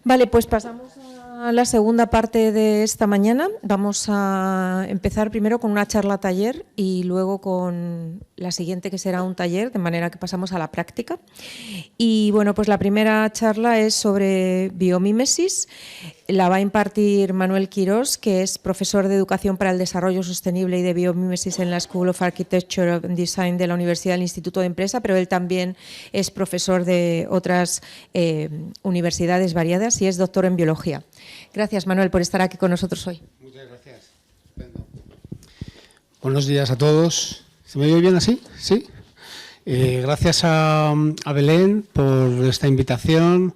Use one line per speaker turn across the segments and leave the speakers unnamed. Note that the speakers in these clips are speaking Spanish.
Vale, pues pasamos a la segunda parte de esta mañana. Vamos a empezar primero con una charla taller y luego con la siguiente, que será un taller, de manera que pasamos a la práctica. Y bueno, pues la primera charla es sobre biomímesis. La va a impartir Manuel Quirós, que es profesor de Educación para el Desarrollo Sostenible y de Biomímesis en la School of Architecture and Design de la Universidad del Instituto de Empresa, pero él también es profesor de otras universidades variadas y es doctor en Biología. Gracias, Manuel, por estar aquí con nosotros hoy.
Muchas gracias. Estupendo. Buenos días a todos. ¿Se me oye bien así? ¿Sí? Gracias a Belén por esta invitación.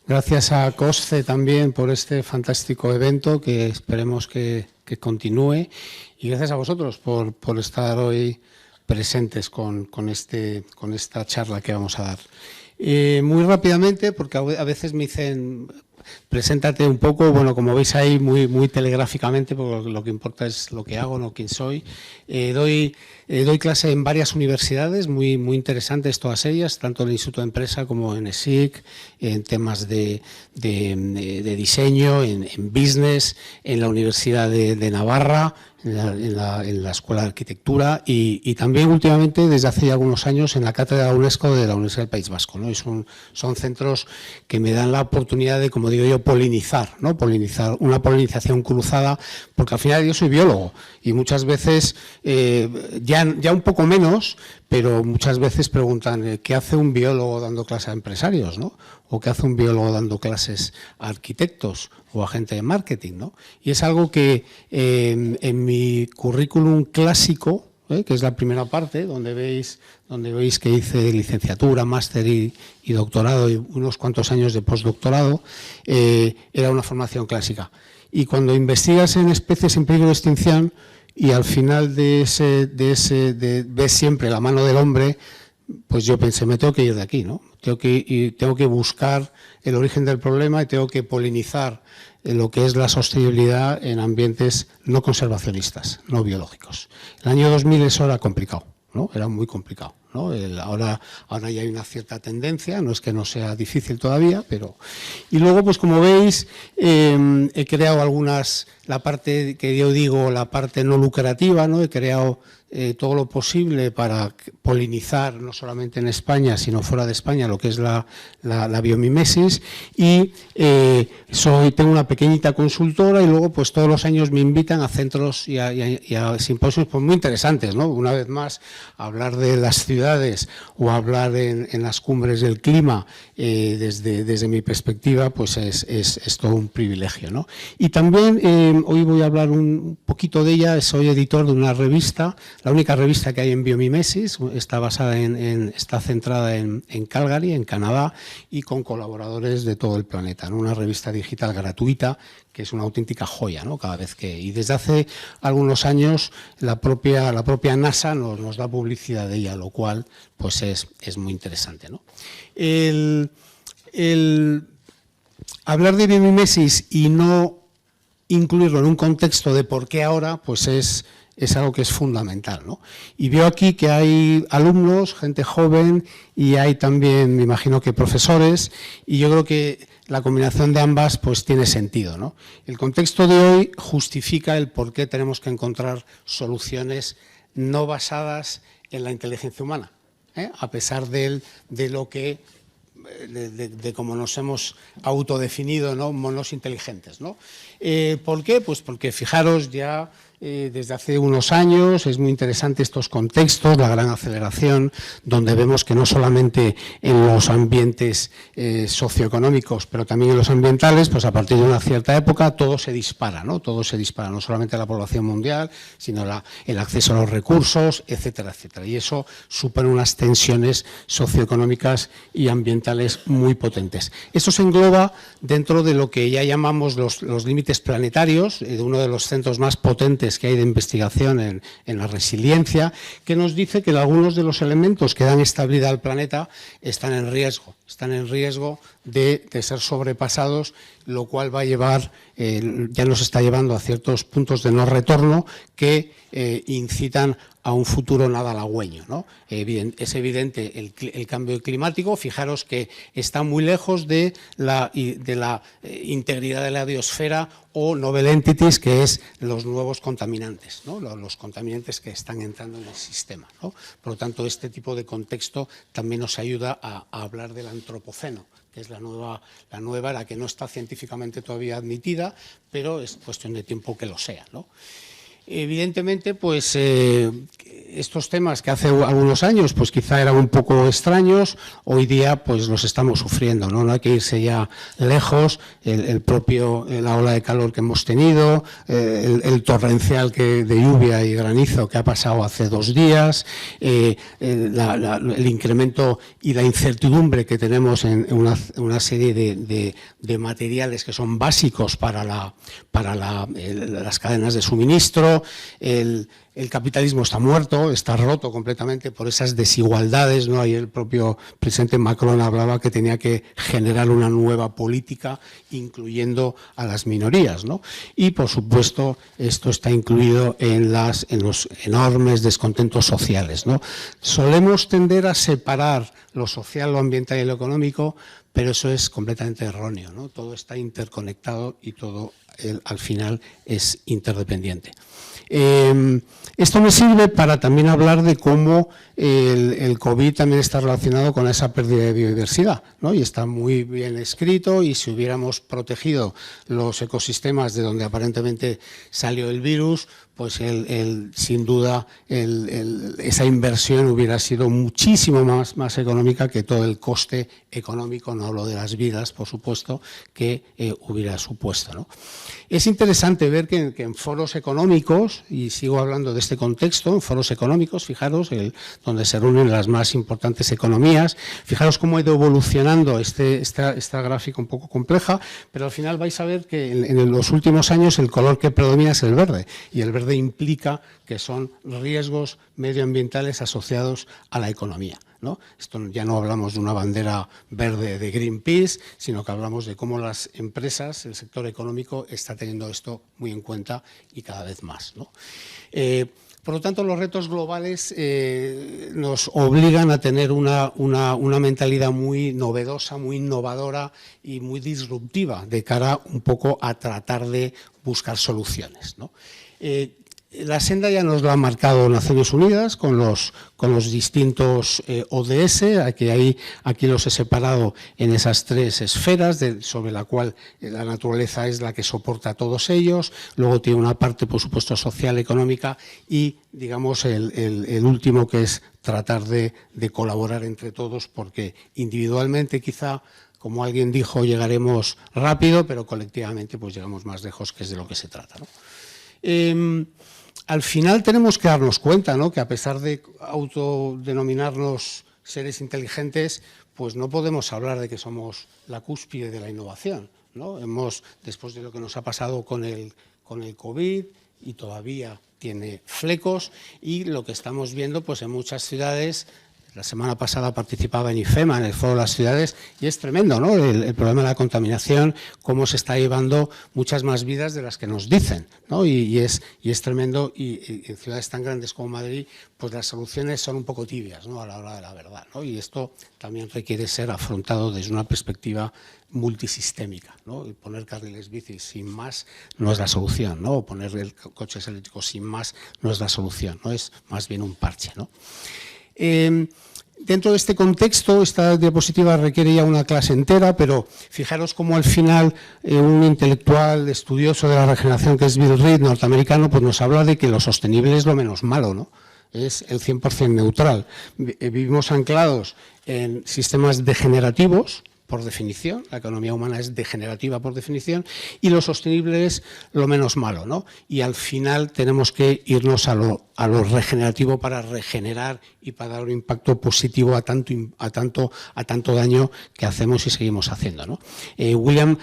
Gracias a COSCE también por este fantástico evento que esperemos que continúe. Y gracias a vosotros por estar hoy presentes con esta charla que vamos a dar. Muy rápidamente, porque a veces me dicen, preséntate un poco, bueno, como veis ahí muy telegráficamente, porque lo que importa es lo que hago, no quién soy. Doy clase en varias universidades, muy interesantes todas ellas, tanto en el Instituto de Empresa como en ESIC, en temas de diseño, en business, en la Universidad de Navarra, en la Escuela de Arquitectura y también últimamente, desde hace ya algunos años, en la Cátedra UNESCO de la Universidad del País Vasco, ¿no? Y son centros que me dan la oportunidad de, como digo yo, polinizar, ¿no? Una polinización cruzada, porque al final yo soy biólogo y muchas veces, ya un poco menos, pero muchas veces preguntan ¿qué hace un biólogo dando clases a empresarios, ¿no? O ¿qué hace un biólogo dando clases a arquitectos o a gente de marketing, ¿no? Y es algo que en mi currículum clásico, que es la primera parte, donde veis que hice licenciatura, máster y doctorado y unos cuantos años de postdoctorado, era una formación clásica. Y cuando investigas en especies en peligro de extinción y al final ves siempre la mano del hombre, pues yo pensé, me tengo que ir de aquí, ¿no? Tengo que buscar el origen del problema y tengo que polinizar lo que es la sostenibilidad en ambientes no conservacionistas, no biológicos. El año 2000 eso era complicado, ¿no? Era muy complicado, ¿no? Ahora ya hay una cierta tendencia, no es que no sea difícil todavía, pero... Y luego, pues como veis, he creado la parte que yo digo, la parte no lucrativa, ¿no? He creado todo lo posible para polinizar, no solamente en España, sino fuera de España, lo que es la biomimesis, y tengo una pequeñita consultora y luego pues todos los años me invitan a centros y a simposios pues, muy interesantes, ¿no? Una vez más, hablar de las ciudades o hablar en las cumbres del clima, desde mi perspectiva, pues es todo un privilegio, ¿no? Y también hoy voy a hablar un poquito de ella. Soy editor de una revista, la única revista que hay en biomimesis, está centrada en Calgary, en Canadá, y con colaboradores de todo el planeta, ¿no? Una revista digital gratuita que es una auténtica joya, ¿no? Y desde hace algunos años la propia NASA nos da publicidad de ella, lo cual pues es muy interesante, ¿no? El hablar de biomimesis y no incluirlo en un contexto de por qué ahora, pues es algo que es fundamental, ¿no? Y veo aquí que hay alumnos, gente joven, y hay también, me imagino que profesores, y yo creo que la combinación de ambas pues tiene sentido, ¿no? El contexto de hoy justifica el por qué tenemos que encontrar soluciones no basadas en la inteligencia humana, a pesar de cómo nos hemos autodefinido, ¿no? Monos inteligentes, ¿no? ¿Por qué? Pues porque fijaros ya desde hace unos años es muy interesante estos contextos, la gran aceleración, donde vemos que no solamente en los ambientes socioeconómicos, pero también en los ambientales, pues a partir de una cierta época todo se dispara, ¿no? Todo se dispara, no solamente la población mundial, sino el acceso a los recursos, etcétera, etcétera. Y eso supone unas tensiones socioeconómicas y ambientales muy potentes. Esto se engloba dentro de lo que ya llamamos los límites planetarios, de uno de los centros más potentes que hay de investigación en la resiliencia, que nos dice que algunos de los elementos que dan estabilidad al planeta están en riesgo de ser sobrepasados, lo cual va a llevar, ya nos está llevando a ciertos puntos de no retorno que incitan a un futuro nada halagüeño, ¿no? Es evidente el cambio climático. Fijaros que está muy lejos de la integridad de la biosfera o novel entities, que es los nuevos contaminantes, ¿no? Los contaminantes que están entrando en el sistema, ¿no? Por lo tanto, este tipo de contexto también nos ayuda a hablar del antropoceno, que es la nueva, la que no está científicamente todavía admitida, pero es cuestión de tiempo que lo sea, ¿no? Evidentemente, pues estos temas que hace algunos años pues quizá eran un poco extraños, hoy día pues los estamos sufriendo, ¿no? No hay que irse ya lejos, la ola de calor que hemos tenido, el torrencial de lluvia y granizo que ha pasado hace 2 días, el incremento y la incertidumbre que tenemos en una serie de materiales que son básicos para las cadenas de suministro. El capitalismo está muerto, está roto completamente por esas desigualdades, ¿no? Ahí el propio presidente Macron hablaba que tenía que generar una nueva política incluyendo a las minorías, ¿no? Y por supuesto esto está incluido en los enormes descontentos sociales, ¿no? Solemos tender a separar lo social, lo ambiental y lo económico, pero eso es completamente erróneo, ¿no? Todo está interconectado y todo al final es interdependiente. Esto me sirve para también hablar de cómo el COVID también está relacionado con esa pérdida de biodiversidad, ¿no? Y está muy bien escrito, y si hubiéramos protegido los ecosistemas de donde aparentemente salió el virus, pues sin duda esa inversión hubiera sido muchísimo más económica que todo el coste económico, no hablo de las vidas, por supuesto, que hubiera supuesto, ¿no? Es interesante ver que en foros económicos, y sigo hablando de este contexto, en foros económicos, fijaros, donde se reúnen las más importantes economías, fijaros cómo ha ido evolucionando esta gráfica un poco compleja, pero al final vais a ver que en los últimos años el color que predomina es el verde, y el verde implica que son riesgos medioambientales asociados a la economía, ¿no? Esto ya no hablamos de una bandera verde de Greenpeace, sino que hablamos de cómo las empresas, el sector económico, está teniendo esto muy en cuenta y cada vez más, ¿no? Por lo tanto, los retos globales nos obligan a tener una mentalidad muy novedosa, muy innovadora y muy disruptiva de cara un poco a tratar de buscar soluciones, ¿no? La senda ya nos la han marcado Naciones Unidas con los distintos ODS, aquí los he separado en esas 3 esferas sobre la cual la naturaleza es la que soporta a todos ellos, luego tiene una parte por supuesto social, económica y digamos el último, que es tratar de colaborar entre todos, porque individualmente quizá, como alguien dijo, llegaremos rápido, pero colectivamente pues llegamos más lejos, que es de lo que se trata, ¿no? Al final tenemos que darnos cuenta, ¿no?, que a pesar de autodenominarnos seres inteligentes, pues no podemos hablar de que somos la cúspide de la innovación, ¿no? Después de lo que nos ha pasado con el COVID, y todavía tiene flecos, y lo que estamos viendo pues en muchas ciudades. La semana pasada participaba en IFEMA, en el Foro de las Ciudades, y es tremendo, ¿no?, el problema de la contaminación, cómo se está llevando muchas más vidas de las que nos dicen, ¿no? Y es tremendo, y en ciudades tan grandes como Madrid, pues las soluciones son un poco tibias, ¿no?, a la hora de la verdad, ¿no? Y esto también requiere ser afrontado desde una perspectiva multisistémica, ¿no? Y poner carriles bici sin más no es la solución, ¿no? O poner coches eléctricos sin más no es la solución, ¿no? Es más bien un parche, ¿no? Dentro de este contexto, esta diapositiva requiere ya una clase entera, pero fijaros cómo al final un intelectual estudioso de la regeneración, que es Bill Reed, norteamericano, pues nos habla de que lo sostenible es lo menos malo, ¿no? Es el 100% neutral. Vivimos anclados en sistemas degenerativos, por definición, la economía humana es degenerativa por definición, y lo sostenible es lo menos malo, ¿no? Y al final tenemos que irnos a lo regenerativo para regenerar y para dar un impacto positivo a tanto daño que hacemos y seguimos haciendo, ¿no? William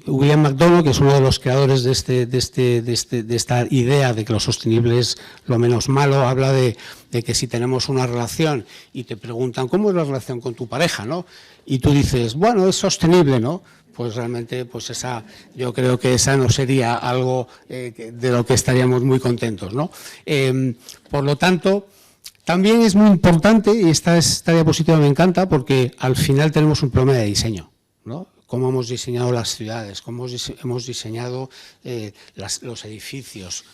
McDonough, que es uno de los creadores de esta idea de que lo sostenible es lo menos malo, habla de que si tenemos una relación y te preguntan ¿cómo es la relación con tu pareja?, ¿no?, y tú dices, bueno, es sostenible, ¿no? pues realmente pues yo creo que esa no sería algo de lo que estaríamos muy contentos, ¿no? Por lo tanto, también es muy importante, y esta diapositiva me encanta, porque al final tenemos un problema de diseño, ¿no? Cómo hemos diseñado las ciudades, cómo hemos diseñado los edificios,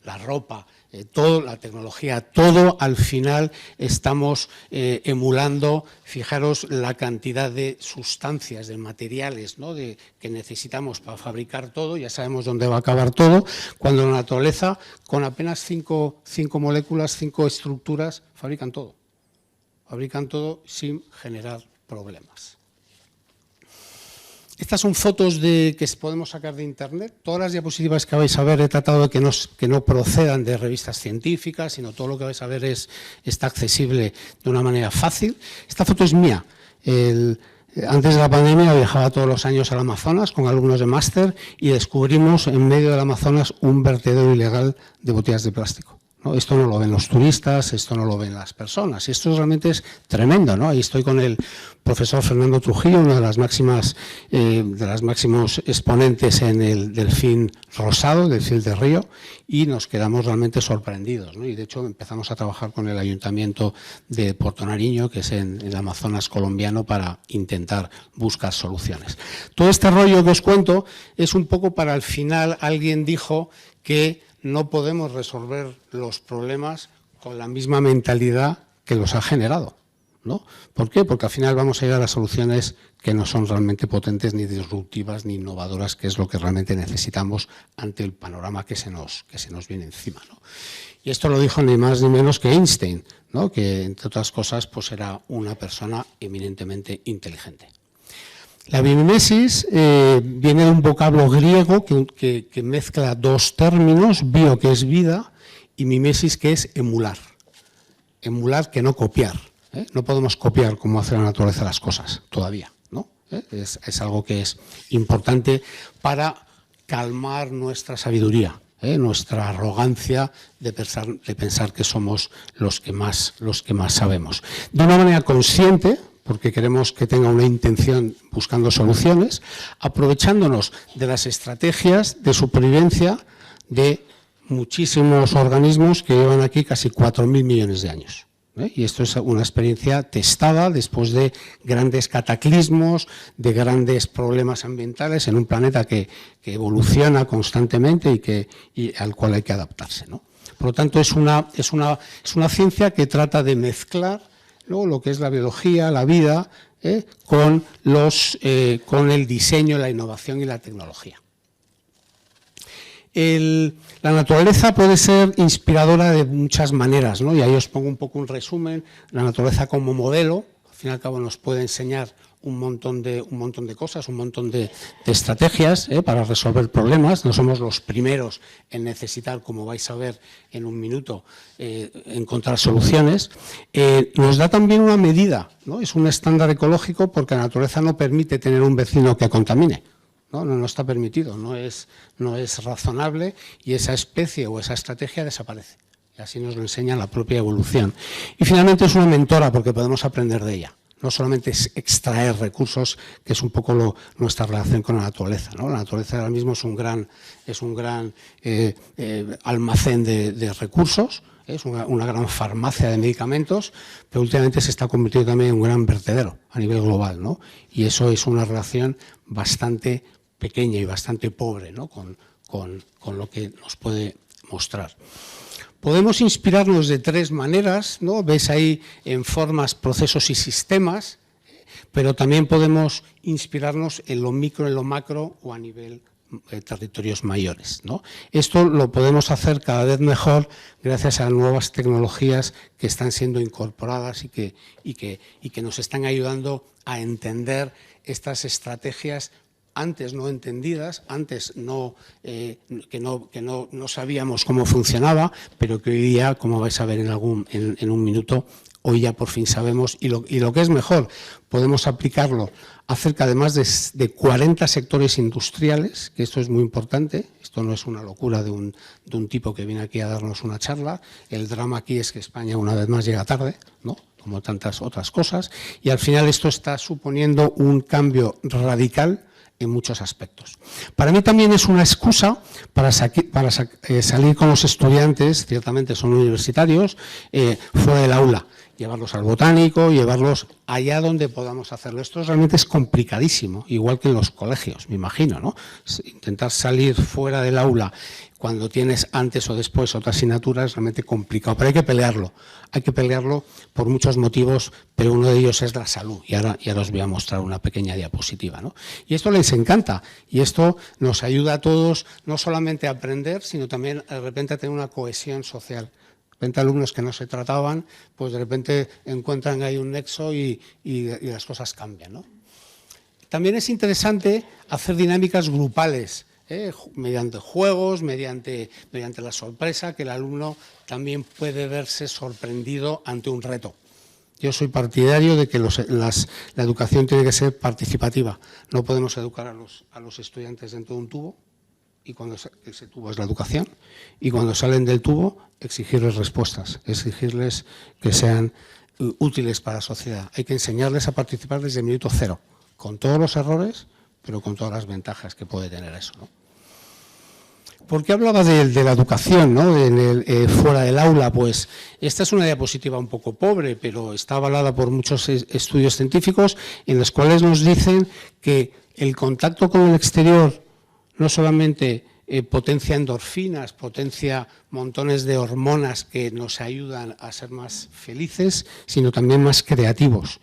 la ropa, todo, la tecnología, todo al final estamos emulando, fijaros la cantidad de sustancias, de materiales, ¿no? que necesitamos para fabricar todo, ya sabemos dónde va a acabar todo, cuando la naturaleza con apenas cinco moléculas, 5 estructuras, fabrican todo sin generar problemas. Estas son fotos que podemos sacar de internet. Todas las diapositivas que vais a ver he tratado de que no procedan de revistas científicas, sino todo lo que vais a ver está accesible de una manera fácil. Esta foto es mía. Antes de la pandemia viajaba todos los años al Amazonas con alumnos de máster y descubrimos en medio del Amazonas un vertedero ilegal de botellas de plástico, ¿no? Esto no lo ven los turistas, esto no lo ven las personas. Esto realmente es tremendo, ¿no? Ahí estoy con el profesor Fernando Trujillo, uno de los máximos exponentes en el delfín rosado, delfín de río, y nos quedamos realmente sorprendidos, ¿no? Y de hecho empezamos a trabajar con el Ayuntamiento de Puerto Nariño, que es en el Amazonas colombiano, para intentar buscar soluciones. Todo este rollo que os cuento es un poco para al final alguien dijo que no podemos resolver los problemas con la misma mentalidad que los ha generado, ¿no? ¿Por qué? Porque al final vamos a llegar a soluciones que no son realmente potentes, ni disruptivas, ni innovadoras, que es lo que realmente necesitamos ante el panorama que se nos viene encima, ¿no? Y esto lo dijo ni más ni menos que Einstein, ¿no? Que entre otras cosas pues era una persona eminentemente inteligente. La biomimesis viene de un vocablo griego que mezcla dos términos, bio, que es vida, y mimesis, que es emular. Emular, que no copiar. No podemos copiar como hace la naturaleza las cosas, todavía, ¿no? Es algo que es importante para calmar nuestra sabiduría, nuestra arrogancia de pensar que somos los que más sabemos. De una manera consciente, porque queremos que tenga una intención buscando soluciones, aprovechándonos de las estrategias de supervivencia de muchísimos organismos que llevan aquí casi 4.000 millones de años. Y esto es una experiencia testada después de grandes cataclismos, de grandes problemas ambientales en un planeta que evoluciona constantemente y al cual hay que adaptarse, ¿no? Por lo tanto, es una ciencia que trata de mezclar, ¿no?, lo que es la biología, la vida, con el diseño, la innovación y la tecnología. La naturaleza puede ser inspiradora de muchas maneras, ¿no? Y ahí os pongo un poco un resumen. La naturaleza como modelo, al fin y al cabo, nos puede enseñar un montón de cosas, un montón de estrategias para resolver problemas. No somos los primeros en necesitar, como vais a ver en un minuto, encontrar soluciones. Nos da también una medida, ¿no? Es un estándar ecológico, porque la naturaleza no permite tener un vecino que contamine. No está permitido, no es razonable, y esa especie o esa estrategia desaparece. Y así nos lo enseña la propia evolución. Y finalmente es una mentora, porque podemos aprender de ella. No solamente es extraer recursos, que es un poco nuestra relación con la naturaleza, ¿no? La naturaleza ahora mismo es un gran almacén de recursos, es una gran farmacia de medicamentos, pero últimamente se está convirtiendo también en un gran vertedero a nivel global, ¿no? Y eso es una relación bastante pequeña y bastante pobre, ¿no?, con lo que nos puede mostrar. Podemos inspirarnos de 3 maneras, ¿no? Ves ahí en formas, procesos y sistemas, pero también podemos inspirarnos en lo micro, en lo macro o a nivel territorios mayores, ¿no? Esto lo podemos hacer cada vez mejor gracias a nuevas tecnologías que están siendo incorporadas y que nos están ayudando a entender estas estrategias antes no entendidas, antes que no sabíamos cómo funcionaba, pero que hoy día, como vais a ver en un minuto, hoy ya por fin sabemos, y lo que es mejor, podemos aplicarlo a cerca de más de 40 sectores industriales, que esto es muy importante. Esto no es una locura de un tipo que viene aquí a darnos una charla. El drama aquí es que España una vez más llega tarde, ¿no?, como tantas otras cosas, y al final esto está suponiendo un cambio radical en muchos aspectos. Para mí también es una excusa para salir con los estudiantes, ciertamente son universitarios, fuera del aula. Llevarlos al botánico, llevarlos allá donde podamos hacerlo. Esto realmente es complicadísimo, igual que en los colegios, me imagino, ¿no? Intentar salir fuera del aula cuando tienes antes o después otra asignatura es realmente complicado, pero hay que pelearlo. Hay que pelearlo por muchos motivos, pero uno de ellos es la salud. Y ahora os voy a mostrar una pequeña diapositiva, ¿no? Y esto les encanta, y esto nos ayuda a todos no solamente a aprender, sino también de repente a tener una cohesión social. De repente alumnos que no se trataban, pues de repente encuentran que hay un nexo y las cosas cambian, ¿no? También es interesante hacer dinámicas grupales, mediante juegos, mediante la sorpresa, que el alumno también puede verse sorprendido ante un reto. Yo soy partidario de que la educación tiene que ser participativa. No podemos educar a los estudiantes dentro de un tubo, y cuando ese tubo es la educación, y cuando salen del tubo, exigirles respuestas, exigirles que sean útiles para la sociedad. Hay que enseñarles a participar desde el minuto cero, con todos los errores, pero con todas las ventajas que puede tener eso, ¿no? ¿Por qué hablaba de la educación, ¿no? Fuera del aula? Pues esta es una diapositiva un poco pobre, pero está avalada por muchos estudios científicos en los cuales nos dicen que el contacto con el exterior no solamente potencia endorfinas, potencia montones de hormonas que nos ayudan a ser más felices, sino también más creativos.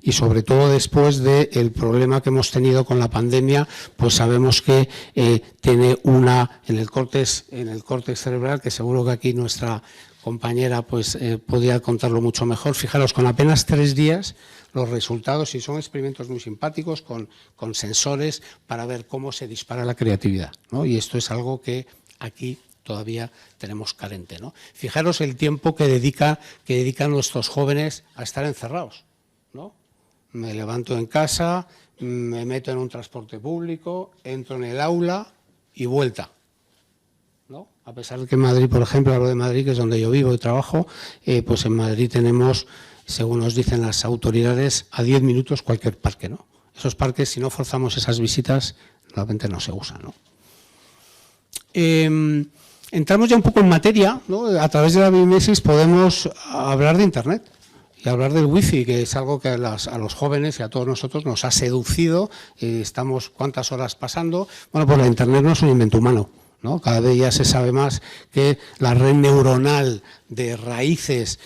Y sobre todo después del problema que hemos tenido con la pandemia, pues sabemos que tiene en el córtex cerebral, que seguro que aquí nuestra compañera pues podría contarlo mucho mejor. Fijaros, con apenas 3 días los resultados, y son experimentos muy simpáticos con sensores para ver cómo se dispara la creatividad, ¿no? Y esto es algo que aquí todavía tenemos carente, ¿no? Fijaros el tiempo que dedican nuestros jóvenes a estar encerrados, ¿no? Me levanto en casa, me meto en un transporte público, entro en el aula y vuelta, ¿no? A pesar de que en Madrid, por ejemplo, hablo de Madrid, que es donde yo vivo y trabajo, pues en Madrid tenemos, según nos dicen las autoridades, a 10 minutos cualquier parque, ¿no? Esos parques, si no forzamos esas visitas, realmente no se usan, ¿no? Entramos ya un poco en materia, ¿no? A través de la biomimesis podemos hablar de Internet y hablar del wifi, que es algo que a los jóvenes y a todos nosotros nos ha seducido. Estamos ¿cuántas horas pasando? Bueno, pues la Internet no es un invento humano, ¿no? Cada vez ya se sabe más que la red neuronal de raíces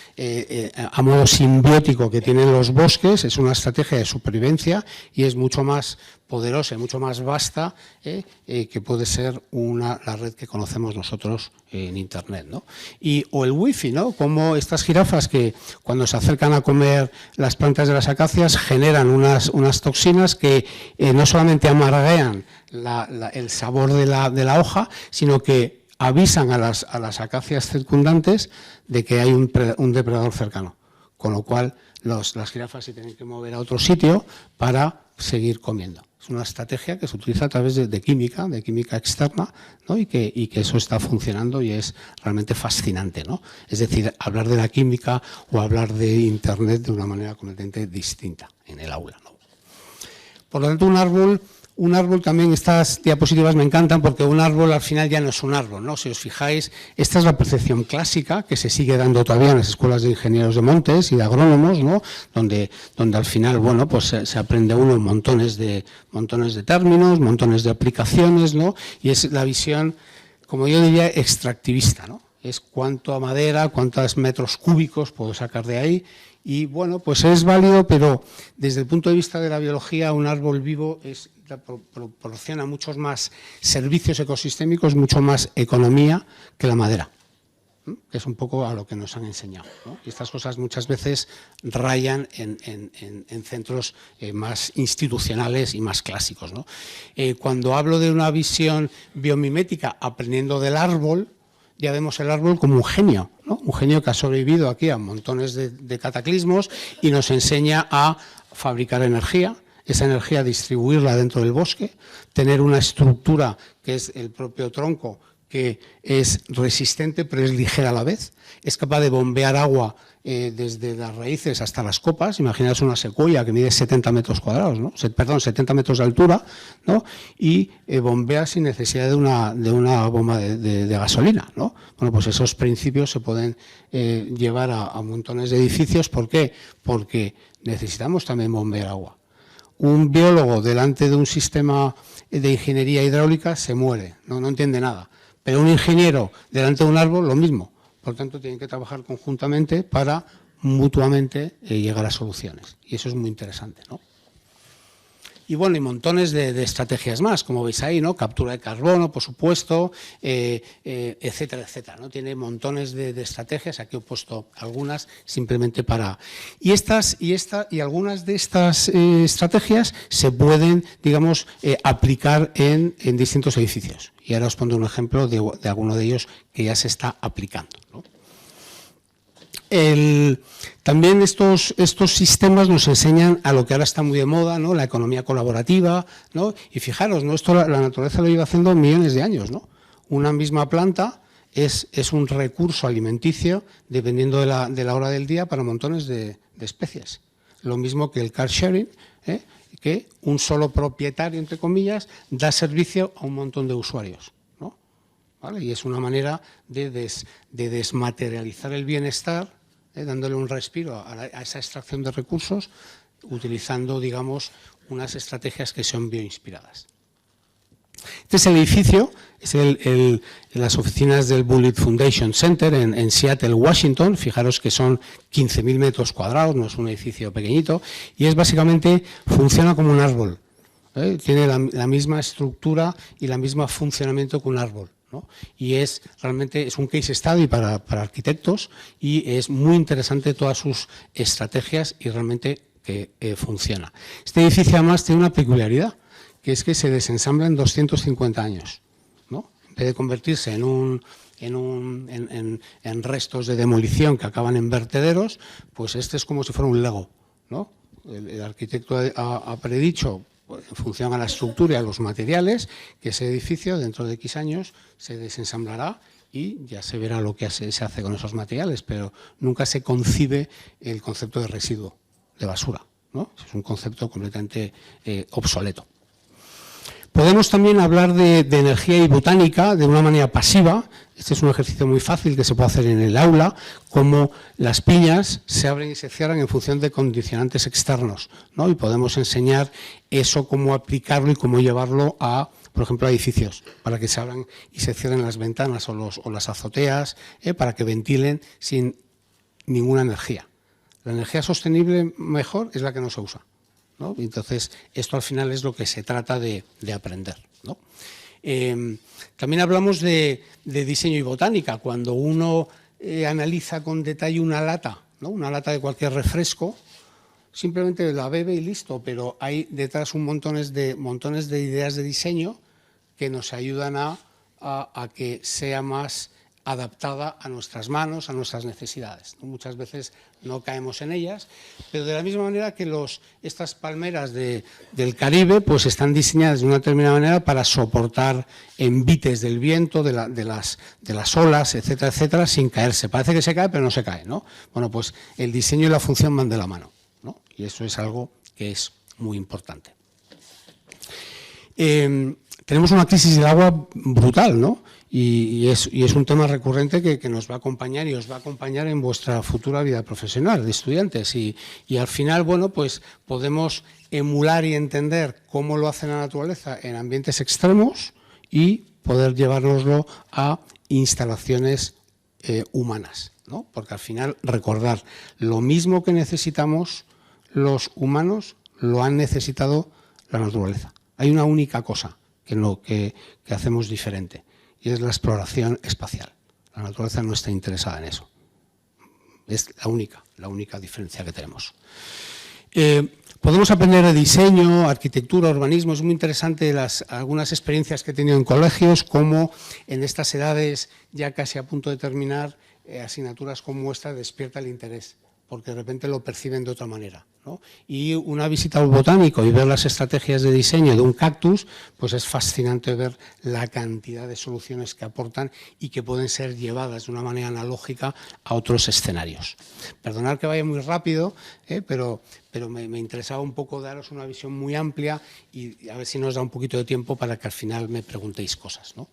a modo simbiótico que tienen los bosques es una estrategia de supervivencia y es mucho más poderosa y mucho más vasta que puede ser la red que conocemos nosotros en Internet, ¿no? O el wifi, ¿no? Como estas jirafas que cuando se acercan a comer las plantas de las acacias generan unas toxinas que no solamente amarguean el sabor de la hoja, sino que avisan a las acacias circundantes de que hay un depredador cercano, con lo cual las jirafas se tienen que mover a otro sitio para seguir comiendo. Es una estrategia que se utiliza a través de química externa, ¿no? y que eso está funcionando y es realmente fascinante, ¿no? Es decir, hablar de la química o hablar de Internet de una manera completamente distinta en el aula, ¿no? Por lo tanto, un árbol también, estas diapositivas me encantan porque un árbol al final ya no es un árbol, ¿no? Si os fijáis, esta es la percepción clásica que se sigue dando todavía en las escuelas de ingenieros de montes y de agrónomos, ¿no? Donde al final, bueno, pues se aprende uno montones de términos, montones de aplicaciones, ¿no? Y es la visión, como yo diría, extractivista, ¿no? Es cuánto a madera, cuántos metros cúbicos puedo sacar de ahí. Y bueno, pues es válido, pero desde el punto de vista de la biología, un árbol vivo proporciona muchos más servicios ecosistémicos, mucho más economía que la madera, que es un poco a lo que nos han enseñado, ¿no? Y estas cosas muchas veces rayan en centros más institucionales y más clásicos, ¿no? Cuando hablo de una visión biomimética aprendiendo del árbol, ya vemos el árbol como un genio, ¿no? Un genio que ha sobrevivido aquí a montones de cataclismos y nos enseña a fabricar energía, esa energía distribuirla dentro del bosque, tener una estructura que es el propio tronco que es resistente pero es ligera a la vez, es capaz de bombear agua desde las raíces hasta las copas. Imaginaos una secuoya que mide 70 metros cuadrados, ¿no? 70 metros de altura, ¿no? Y bombea sin necesidad de una bomba de gasolina, ¿no? Bueno, pues esos principios se pueden llevar a montones de edificios. ¿Por qué? Porque necesitamos también bombear agua. Un biólogo delante de un sistema de ingeniería hidráulica se muere, no entiende nada. Pero un ingeniero delante de un árbol, lo mismo. Por tanto, tienen que trabajar conjuntamente para mutuamente llegar a soluciones. Y eso es muy interesante, ¿no? Y bueno, hay montones de estrategias más, como veis ahí, ¿no? Captura de carbono, por supuesto, etcétera, etcétera, ¿no? Tiene montones de estrategias. Aquí he puesto algunas simplemente para... Y algunas de estas estrategias se pueden, digamos, aplicar en distintos edificios. Y ahora os pondré un ejemplo de alguno de ellos que ya se está aplicando, ¿no? También estos sistemas nos enseñan a lo que ahora está muy de moda, ¿no? La economía colaborativa, ¿no? Y fijaros, ¿no? Esto la naturaleza lo lleva haciendo millones de años, ¿no? Una misma planta es un recurso alimenticio, dependiendo de la hora del día, para montones de especies. Lo mismo que el car sharing, que un solo propietario, entre comillas, da servicio a un montón de usuarios, ¿no? ¿Vale? Y es una manera de desmaterializar el bienestar, dándole un respiro a esa extracción de recursos, utilizando, digamos, unas estrategias que son bioinspiradas. Este es el edificio, es las oficinas del Bullitt Foundation Center en Seattle, Washington. Fijaros que son 15.000 metros cuadrados, no es un edificio pequeñito, y es básicamente, funciona como un árbol, ¿eh? Tiene la misma estructura y el mismo funcionamiento que un árbol, ¿no? Y realmente es un case study para arquitectos, y es muy interesante todas sus estrategias y realmente que funciona. Este edificio además tiene una peculiaridad, que es que se desensambla en 250 años, ¿no? En vez de convertirse en restos de demolición que acaban en vertederos, pues este es como si fuera un Lego, ¿no? El arquitecto ha predicho, en función a la estructura y a los materiales, que ese edificio dentro de X años se desensamblará y ya se verá lo que se hace con esos materiales, pero nunca se concibe el concepto de residuo, de basura, ¿no? Es un concepto completamente obsoleto. Podemos también hablar de energía y botánica de una manera pasiva. Este es un ejercicio muy fácil que se puede hacer en el aula, como las piñas se abren y se cierran en función de condicionantes externos, ¿no? Y podemos enseñar eso, cómo aplicarlo y cómo llevarlo a, por ejemplo, a edificios, para que se abran y se cierren las ventanas o las azoteas, para que ventilen sin ninguna energía. La energía sostenible mejor es la que no se usa, ¿no? Entonces, esto al final es lo que se trata de aprender, ¿no? También hablamos de diseño y botánica. Cuando uno analiza con detalle una lata, ¿no? Una lata de cualquier refresco, simplemente la bebe y listo, pero hay detrás montones de ideas de diseño que nos ayudan a que sea más adaptada a nuestras manos, a nuestras necesidades. Muchas veces no caemos en ellas, pero de la misma manera que estas palmeras del Caribe pues están diseñadas de una determinada manera para soportar envites del viento, de las olas, etcétera, etcétera, sin caerse. Parece que se cae, pero no se cae, ¿no? Bueno, pues el diseño y la función van de la mano, ¿no? Y eso es algo que es muy importante. Tenemos una crisis del agua brutal, ¿no? Y es un tema recurrente que nos va a acompañar y os va a acompañar en vuestra futura vida profesional de estudiantes. Y al final, bueno, pues podemos emular y entender cómo lo hace la naturaleza en ambientes extremos y poder llevárnoslo a instalaciones humanas, ¿no? Porque al final, recordar, lo mismo que necesitamos los humanos, lo han necesitado la naturaleza. Hay una única cosa que hacemos diferente, y es la exploración espacial. La naturaleza no está interesada en eso. Es la única diferencia que tenemos. Podemos aprender de diseño, arquitectura, urbanismo. Es muy interesante algunas experiencias que he tenido en colegios, como en estas edades, ya casi a punto de terminar, asignaturas como esta despierta el interés, porque de repente lo perciben de otra manera, ¿no? Y una visita al botánico y ver las estrategias de diseño de un cactus, pues es fascinante ver la cantidad de soluciones que aportan y que pueden ser llevadas de una manera analógica a otros escenarios. Perdonad que vaya muy rápido, pero me interesaba un poco daros una visión muy amplia y a ver si nos da un poquito de tiempo para que al final me preguntéis cosas, ¿no?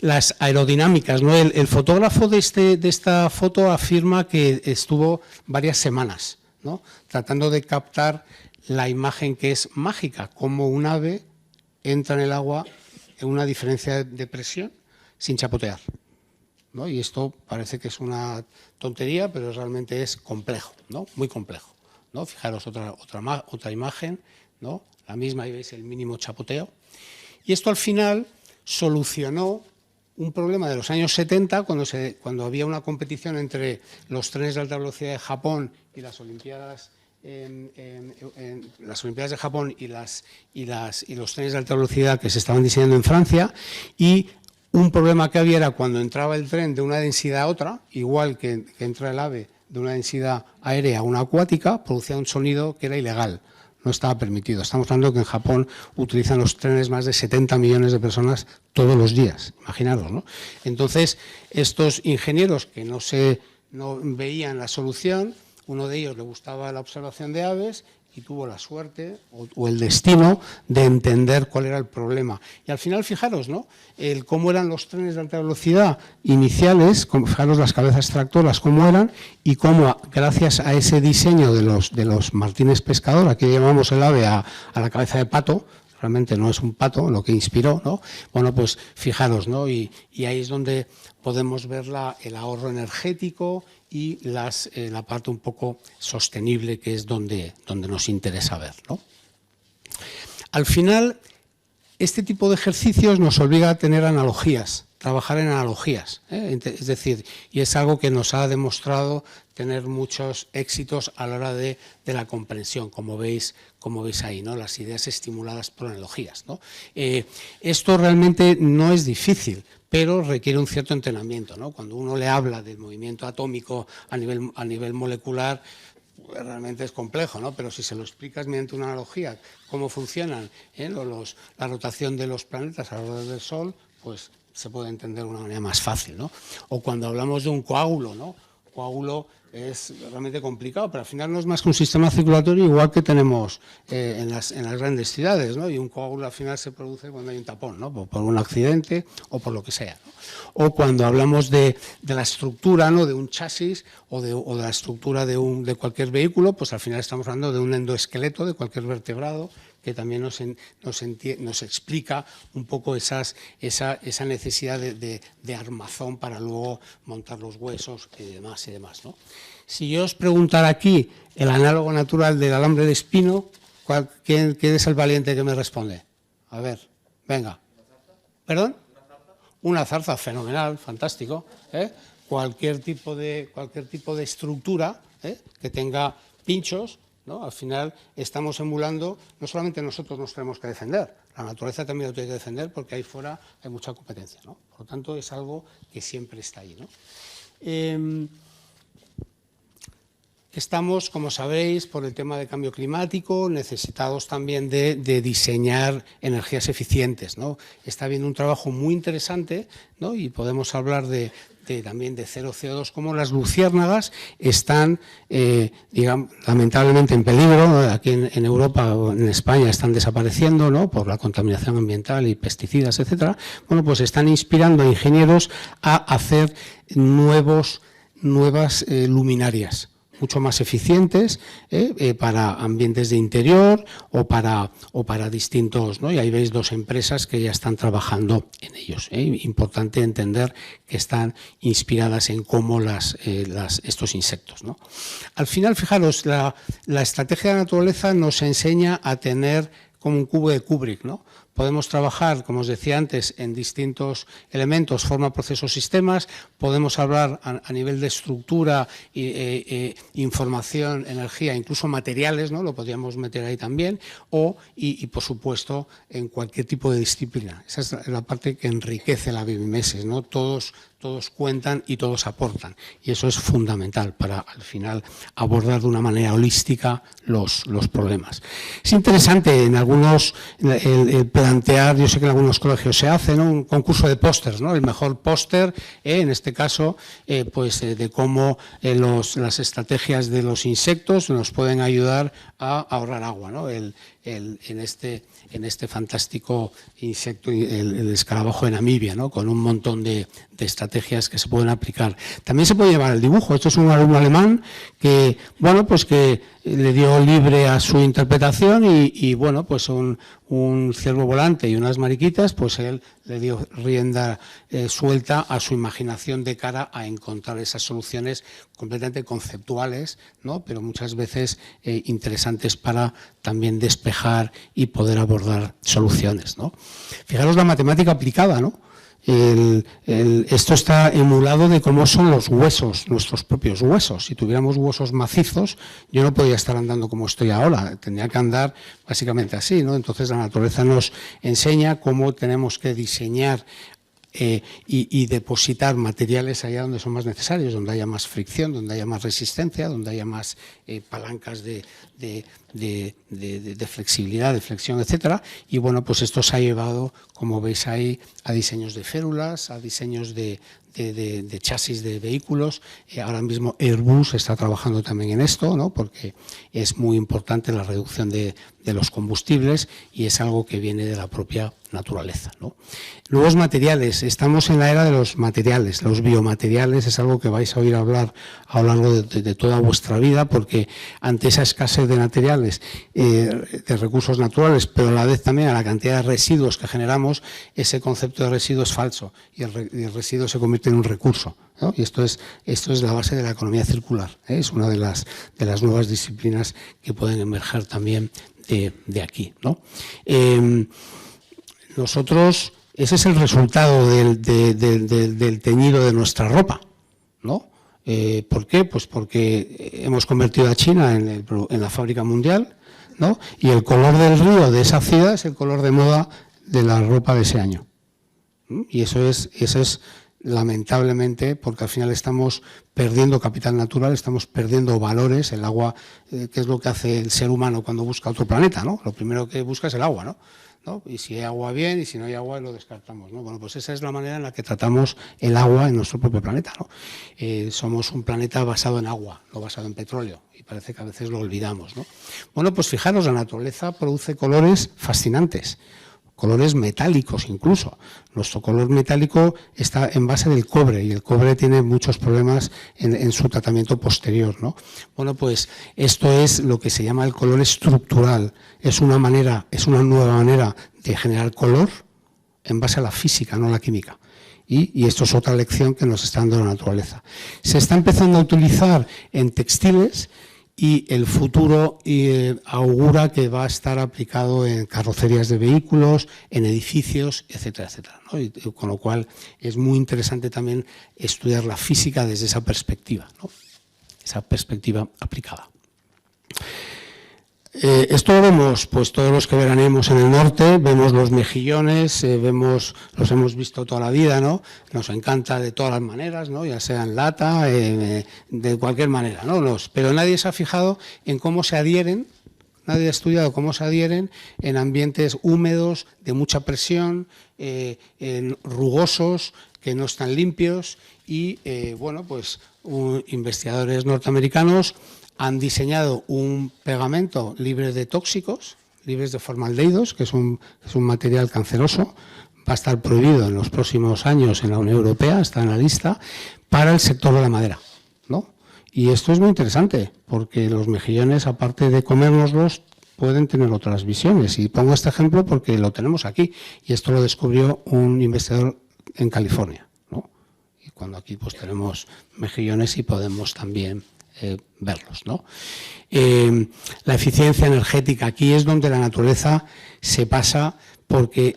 Las aerodinámicas, ¿no? El fotógrafo de esta foto afirma que estuvo varias semanas, ¿no? Tratando de captar la imagen que es mágica, como un ave entra en el agua en una diferencia de presión sin chapotear, ¿no? Y esto parece que es una tontería, pero realmente es complejo, ¿no? Muy complejo, ¿no? Fijaros otra imagen, ¿no? La misma, ahí veis el mínimo chapoteo. Y esto al final solucionó un problema de los años 70, cuando había una competición entre los trenes de alta velocidad de Japón y las Olimpiadas, las Olimpiadas de Japón y los trenes de alta velocidad que se estaban diseñando en Francia, y un problema que había era cuando entraba el tren de una densidad a otra, igual que entra el ave de una densidad aérea a una acuática, producía un sonido que era ilegal. No estaba permitido. Estamos hablando que en Japón utilizan los trenes más de 70 millones de personas todos los días, imaginaros, ¿no? Entonces, estos ingenieros que no veían la solución, uno de ellos le gustaba la observación de aves y tuvo la suerte o el destino de entender cuál era el problema. Y al final, fijaros, ¿no? Cómo eran los trenes de alta velocidad iniciales, fijaros las cabezas tractoras cómo eran y cómo, gracias a ese diseño de los martines pescador, aquí llamamos el ave a la cabeza de pato, realmente no es un pato lo que inspiró, ¿no? Bueno, pues fijaros, ¿no? Y ahí es donde podemos ver el ahorro energético y la parte un poco sostenible, que es donde nos interesa ver, ¿no? Al final, este tipo de ejercicios nos obliga a tener analogías, trabajar en analogías, es decir, y es algo que nos ha demostrado tener muchos éxitos a la hora de la comprensión, como veis ahí, ¿no? Las ideas estimuladas por analogías, ¿no? Esto realmente no es difícil, pero requiere un cierto entrenamiento, ¿no? Cuando uno le habla del movimiento atómico a nivel molecular, pues realmente es complejo, ¿no? Pero si se lo explicas mediante una analogía, cómo funcionan la rotación de los planetas alrededor del Sol, pues se puede entender de una manera más fácil, ¿no? O cuando hablamos de un coágulo, ¿no? Coágulo es realmente complicado, pero al final no es más que un sistema circulatorio igual que tenemos en las grandes ciudades, ¿no? Y un coágulo al final se produce cuando hay un tapón, ¿no? Por un accidente o por lo que sea, ¿no? O cuando hablamos de la estructura, ¿no? De un chasis o de la estructura de cualquier vehículo, pues al final estamos hablando de un endoesqueleto de cualquier vertebrado, que también nos explica un poco esa necesidad de armazón para luego montar los huesos y demás, ¿no? Si yo os preguntara aquí el análogo natural del alambre de espino, ¿quién es el valiente que me responde? A ver, venga. ¿Perdón? Una zarza, fenomenal, fantástico, ¿eh? Cualquier tipo de estructura, que tenga pinchos, ¿no? Al final estamos emulando, no solamente nosotros nos tenemos que defender, la naturaleza también lo tiene que defender porque ahí fuera hay mucha competencia, ¿no? Por lo tanto, es algo que siempre está ahí, ¿no? Estamos, como sabéis, por el tema de cambio climático, necesitados también de diseñar energías eficientes, ¿no? Está habiendo un trabajo muy interesante, ¿no? Y podemos hablar también de cero CO2, como las luciérnagas están, digamos, lamentablemente en peligro, ¿no? Aquí en Europa o en España están desapareciendo, ¿no? Por la contaminación ambiental y pesticidas, etcétera. Bueno, pues están inspirando a ingenieros a hacer nuevas luminarias mucho más eficientes para ambientes de interior o para distintos, ¿no? Y ahí veis dos empresas que ya están trabajando en ellos. Importante entender que están inspiradas en cómo estos insectos, ¿no? Al final, fijaros, la estrategia de la naturaleza nos enseña a tener como un cubo de Kubrick, ¿no? Podemos trabajar, como os decía antes, en distintos elementos, forma, procesos, sistemas. Podemos hablar a nivel de estructura, información, energía, incluso materiales, ¿no? Lo podríamos meter ahí también. Y por supuesto, en cualquier tipo de disciplina. Esa es la parte que enriquece la biomimesis, ¿no? Todos todos cuentan y todos aportan. Y eso es fundamental para, al final, abordar de una manera holística los problemas. Es interesante en algunos el plantear, yo sé que en algunos colegios se hace, ¿no?, un concurso de pósters, ¿no?, el mejor póster, en este caso, pues de cómo las estrategias de los insectos nos pueden ayudar a ahorrar agua, ¿no? En este fantástico insecto, el escarabajo de Namibia, ¿no?, con un montón de estrategias que se pueden aplicar. También se puede llevar el dibujo. Esto es un alumno alemán que, bueno, pues que le dio libre a su interpretación y bueno, pues un ciervo volante y unas mariquitas, pues él le dio rienda suelta a su imaginación de cara a encontrar esas soluciones completamente conceptuales, ¿no?, pero muchas veces interesantes para también despejar y poder abordar soluciones, ¿no? Fijaros la matemática aplicada, ¿no? Esto está emulado de cómo son los huesos, nuestros propios huesos. Si tuviéramos huesos macizos, yo no podría estar andando como estoy ahora, tendría que andar básicamente así, ¿no? Entonces la naturaleza nos enseña cómo tenemos que diseñar y depositar materiales allá donde son más necesarios, donde haya más fricción, donde haya más resistencia, donde haya más palancas de flexibilidad, de flexión, etcétera. Y bueno, pues esto se ha llevado, como veis ahí, a diseños de férulas, a diseños de chasis de vehículos. Ahora mismo Airbus está trabajando también en esto, ¿no?, porque es muy importante la reducción de los combustibles y es algo que viene de la propia naturaleza, ¿no? Nuevos materiales. Estamos en la era de los materiales. Los biomateriales es algo que vais a oír hablar a lo largo de toda vuestra vida, porque ante esa escasez de materiales, de recursos naturales, pero a la vez también a la cantidad de residuos que generamos, ese concepto de residuo es falso y el residuo se convierte en un recurso, ¿no? Y esto es la base de la economía circular, ¿eh? Es una de las nuevas disciplinas que pueden emerger también de aquí, ¿no? Nosotros, ese es el resultado del teñido de nuestra ropa, ¿no? ¿Por qué? Pues porque hemos convertido a China en la fábrica mundial, ¿no? Y el color del río de esa ciudad es el color de moda de la ropa de ese año. Y eso es lamentablemente, porque al final estamos perdiendo capital natural, estamos perdiendo valores. El agua, ¿qué es lo que hace el ser humano cuando busca otro planeta, ¿no? Lo primero que busca es el agua, ¿no? Y si hay agua, bien, y si no hay agua, lo descartamos, ¿no? Bueno, pues esa es la manera en la que tratamos el agua en nuestro propio planeta, ¿no? Somos un planeta basado en agua, no basado en petróleo, y parece que a veces lo olvidamos, ¿no? Bueno, pues fijaros, la naturaleza produce colores fascinantes, colores metálicos incluso. Nuestro color metálico está en base del cobre y el cobre tiene muchos problemas en su tratamiento posterior, ¿no? Bueno, pues esto es lo que se llama el color estructural. Es una nueva manera de generar color en base a la física, no a la química. Y esto es otra lección que nos está dando la naturaleza. Se está empezando a utilizar en textiles y el futuro augura que va a estar aplicado en carrocerías de vehículos, en edificios, etcétera, etcétera, ¿no? Y con lo cual es muy interesante también estudiar la física desde esa perspectiva, ¿no? Esa perspectiva aplicada. Esto lo vemos, pues todos los que veraneemos en el norte, vemos los mejillones, los hemos visto toda la vida, ¿no? Nos encanta de todas las maneras, ¿no? Ya sea en lata, de cualquier manera, ¿no? Pero nadie se ha fijado en cómo se adhieren, nadie ha estudiado cómo se adhieren en ambientes húmedos, de mucha presión, rugosos, que no están limpios y, bueno, pues investigadores norteamericanos han diseñado un pegamento libre de tóxicos, libres de formaldehídos, que es un material canceroso, va a estar prohibido en los próximos años en la Unión Europea, está en la lista, para el sector de la madera, ¿no? Y esto es muy interesante, porque los mejillones, aparte de comérnoslos, pueden tener otras visiones. Y pongo este ejemplo porque lo tenemos aquí, y esto lo descubrió un investigador en California, ¿no? Y cuando aquí pues tenemos mejillones y podemos también verlos, ¿no? La eficiencia energética, aquí es donde la naturaleza se pasa, porque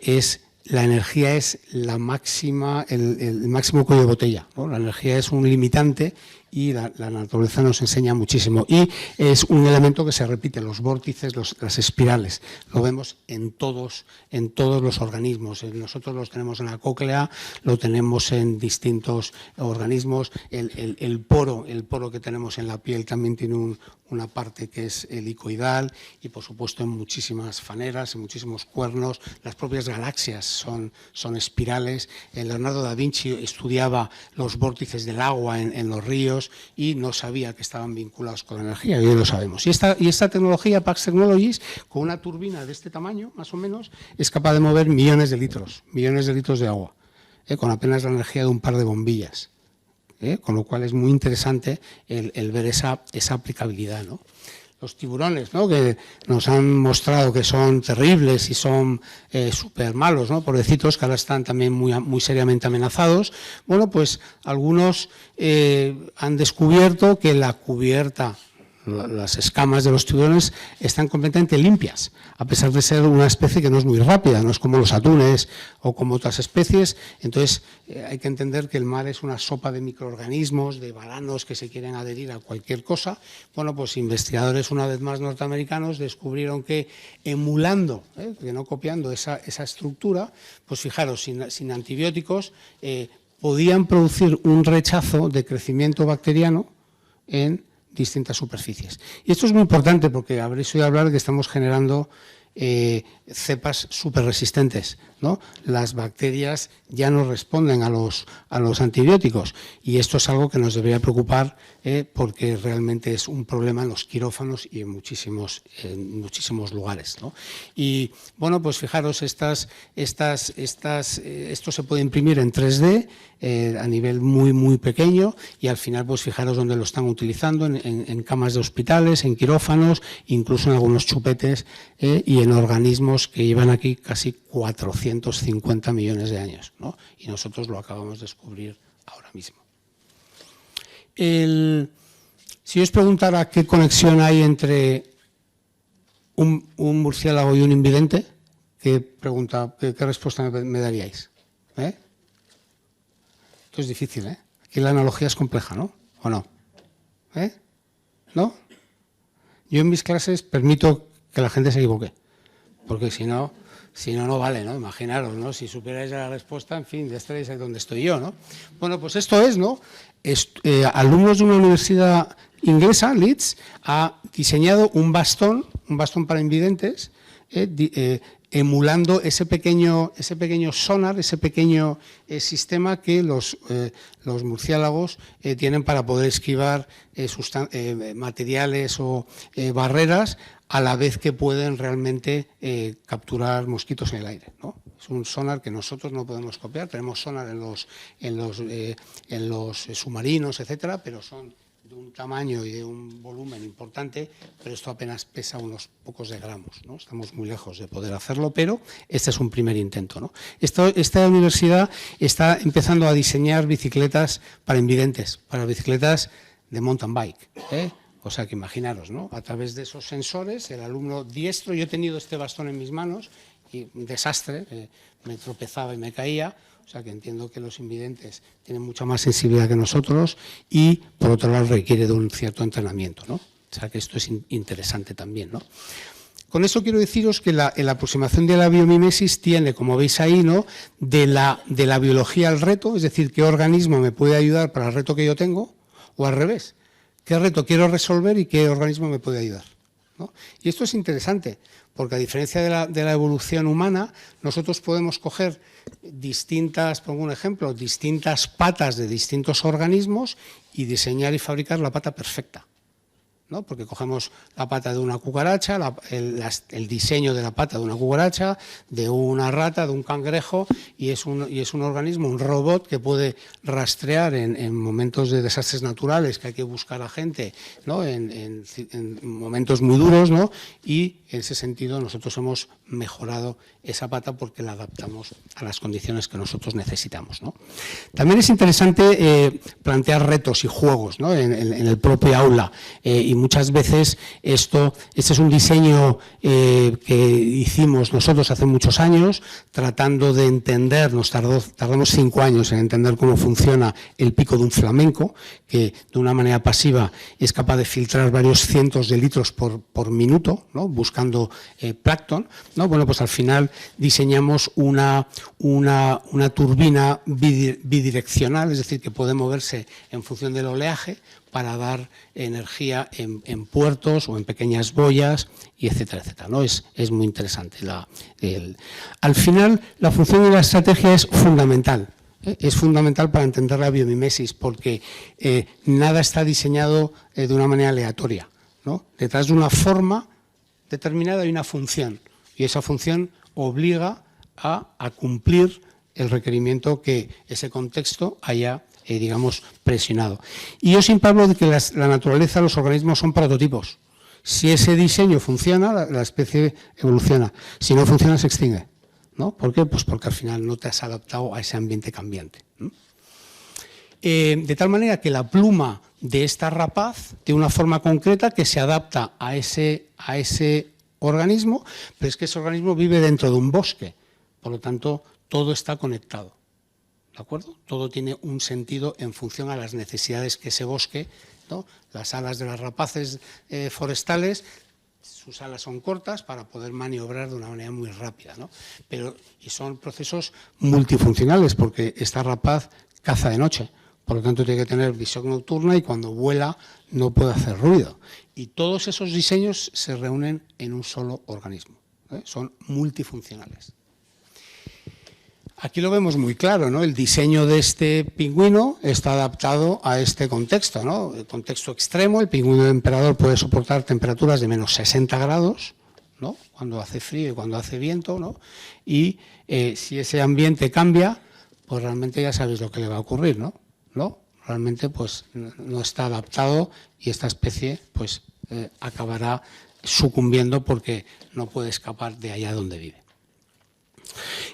la energía es la máxima, el máximo cuello de botella, ¿no? La energía es un limitante y la naturaleza nos enseña muchísimo. Y es un elemento que se repite, los vórtices, las espirales. Lo vemos en todos los organismos. Nosotros los tenemos en la cóclea, lo tenemos en distintos organismos. El poro que tenemos en la piel también tiene una parte que es helicoidal y, por supuesto, en muchísimas faneras, en muchísimos cuernos. Las propias galaxias son espirales. Leonardo da Vinci estudiaba los vórtices del agua en los ríos y no sabía que estaban vinculados con la energía, y hoy lo sabemos. Y esta tecnología, Pax Technologies, con una turbina de este tamaño, más o menos, es capaz de mover millones de litros de agua, con apenas la energía de un par de bombillas. Con lo cual es muy interesante el ver esa aplicabilidad, ¿no? Los tiburones, ¿no?, que nos han mostrado que son terribles y son súper malos, ¿no?, pobrecitos, que ahora están también muy seriamente amenazados. Bueno, pues algunos han descubierto que la cubierta, las escamas de los tiburones están completamente limpias, a pesar de ser una especie que no es muy rápida, no es como los atunes o como otras especies. Entonces hay que entender que el mar es una sopa de microorganismos, de varanos que se quieren adherir a cualquier cosa. Bueno, pues investigadores, una vez más norteamericanos, descubrieron que emulando, que no copiando esa estructura, pues fijaros, sin antibióticos, podían producir un rechazo de crecimiento bacteriano en distintas superficies. Y esto es muy importante porque habréis oído hablar de que estamos generando cepas súper resistentes, ¿no? Las bacterias ya no responden a los antibióticos, y esto es algo que nos debería preocupar porque realmente es un problema en los quirófanos y en muchísimos lugares, ¿no? Y bueno, pues fijaros, esto se puede imprimir en 3D a nivel muy pequeño, y al final pues fijaros dónde lo están utilizando, en camas de hospitales, en quirófanos, incluso en algunos chupetes y en organismos que llevan aquí casi 450 millones de años, ¿no? Y nosotros lo acabamos de descubrir ahora mismo. Si os preguntara qué conexión hay entre un murciélago y un invidente, ¿qué respuesta me daríais? Esto es difícil, ¿eh? Aquí la analogía es compleja, ¿no? ¿O no? ¿No? Yo en mis clases permito que la gente se equivoque, porque si no vale, ¿no? Imaginaros, ¿no? Si supierais la respuesta, en fin, ya estaréis ahí donde estoy yo, ¿no? Bueno, pues esto es, ¿no? Alumnos de una universidad inglesa, Leeds, ha diseñado un bastón para invidentes, emulando ese pequeño sonar, ese pequeño sistema que los murciélagos tienen para poder esquivar materiales o barreras, a la vez que pueden realmente capturar mosquitos en el aire, ¿no? Es un sonar que nosotros no podemos copiar. Tenemos sonar en los submarinos, etcétera, pero son de un tamaño y de un volumen importante, pero esto apenas pesa unos pocos de gramos, ¿no? Estamos muy lejos de poder hacerlo, pero este es un primer intento, ¿no? Esta universidad está empezando a diseñar bicicletas para invidentes, para bicicletas de mountain bike, O sea que imaginaros, ¿no? A través de esos sensores, el alumno diestro, yo he tenido este bastón en mis manos y un desastre, me tropezaba y me caía. O sea que entiendo que los invidentes tienen mucha más sensibilidad que nosotros y, por otro lado, requiere de un cierto entrenamiento, ¿no? O sea que esto es interesante también, ¿no? Con eso quiero deciros que la aproximación de la biomimesis tiene, como veis ahí, ¿no?, de la biología al reto, es decir, qué organismo me puede ayudar para el reto que yo tengo, o al revés, qué reto quiero resolver y qué organismo me puede ayudar, ¿no? Y esto es interesante, porque a diferencia de la evolución humana, nosotros podemos coger pongo un ejemplo, distintas patas de distintos organismos y diseñar y fabricar la pata perfecta, ¿no? Porque cogemos la pata de una cucaracha, el diseño de la pata de una cucaracha, de una rata, de un cangrejo, y es un organismo, un robot que puede rastrear en momentos de desastres naturales, que hay que buscar a gente, ¿no?, en momentos muy duros, ¿no? Y en ese sentido nosotros hemos mejorado esa pata porque la adaptamos a las condiciones que nosotros necesitamos, ¿no? También es interesante plantear retos y juegos, ¿no?, en el propio aula, y muchas veces este es un diseño que hicimos nosotros hace muchos años, tratando de entender, tardamos 5 años en entender cómo funciona el pico de un flamenco, que de una manera pasiva es capaz de filtrar varios cientos de litros por minuto, ¿no? Buscando plancton, ¿no? Bueno, pues al final diseñamos una turbina bidireccional, es decir, que puede moverse en función del oleaje para dar energía en puertos o en pequeñas boyas, y etcétera, etcétera, ¿no? Es muy interesante. Al final, la función de la estrategia es fundamental. Es fundamental para entender la biomimesis, porque nada está diseñado de una manera aleatoria, ¿no? Detrás de una forma determinada hay una función, y esa función obliga a cumplir el requerimiento que ese contexto haya, digamos, presionado. Y yo siempre hablo de que la naturaleza, los organismos son prototipos. Si ese diseño funciona, la especie evoluciona. Si no funciona, se extingue, ¿no? ¿Por qué? Pues porque al final no te has adaptado a ese ambiente cambiante, ¿no? De tal manera que la pluma de esta rapaz tiene una forma concreta que se adapta a ese organismo, pero es que ese organismo vive dentro de un bosque, por lo tanto, todo está conectado, ¿de acuerdo? Todo tiene un sentido en función a las necesidades que ese bosque, ¿no? Las alas de las rapaces forestales, sus alas son cortas para poder maniobrar de una manera muy rápida, ¿no? Y son procesos multifuncionales, porque esta rapaz caza de noche, por lo tanto tiene que tener visión nocturna y cuando vuela no puede hacer ruido. Y todos esos diseños se reúnen en un solo organismo, ¿eh? Son multifuncionales. Aquí lo vemos muy claro, ¿no? El diseño de este pingüino está adaptado a este contexto, ¿no? El contexto extremo, el pingüino de emperador puede soportar temperaturas de menos 60 grados, ¿no? Cuando hace frío y cuando hace viento, ¿no? Y si ese ambiente cambia, pues realmente ya sabéis lo que le va a ocurrir, ¿no? Realmente pues no está adaptado y esta especie pues acabará sucumbiendo porque no puede escapar de allá donde vive.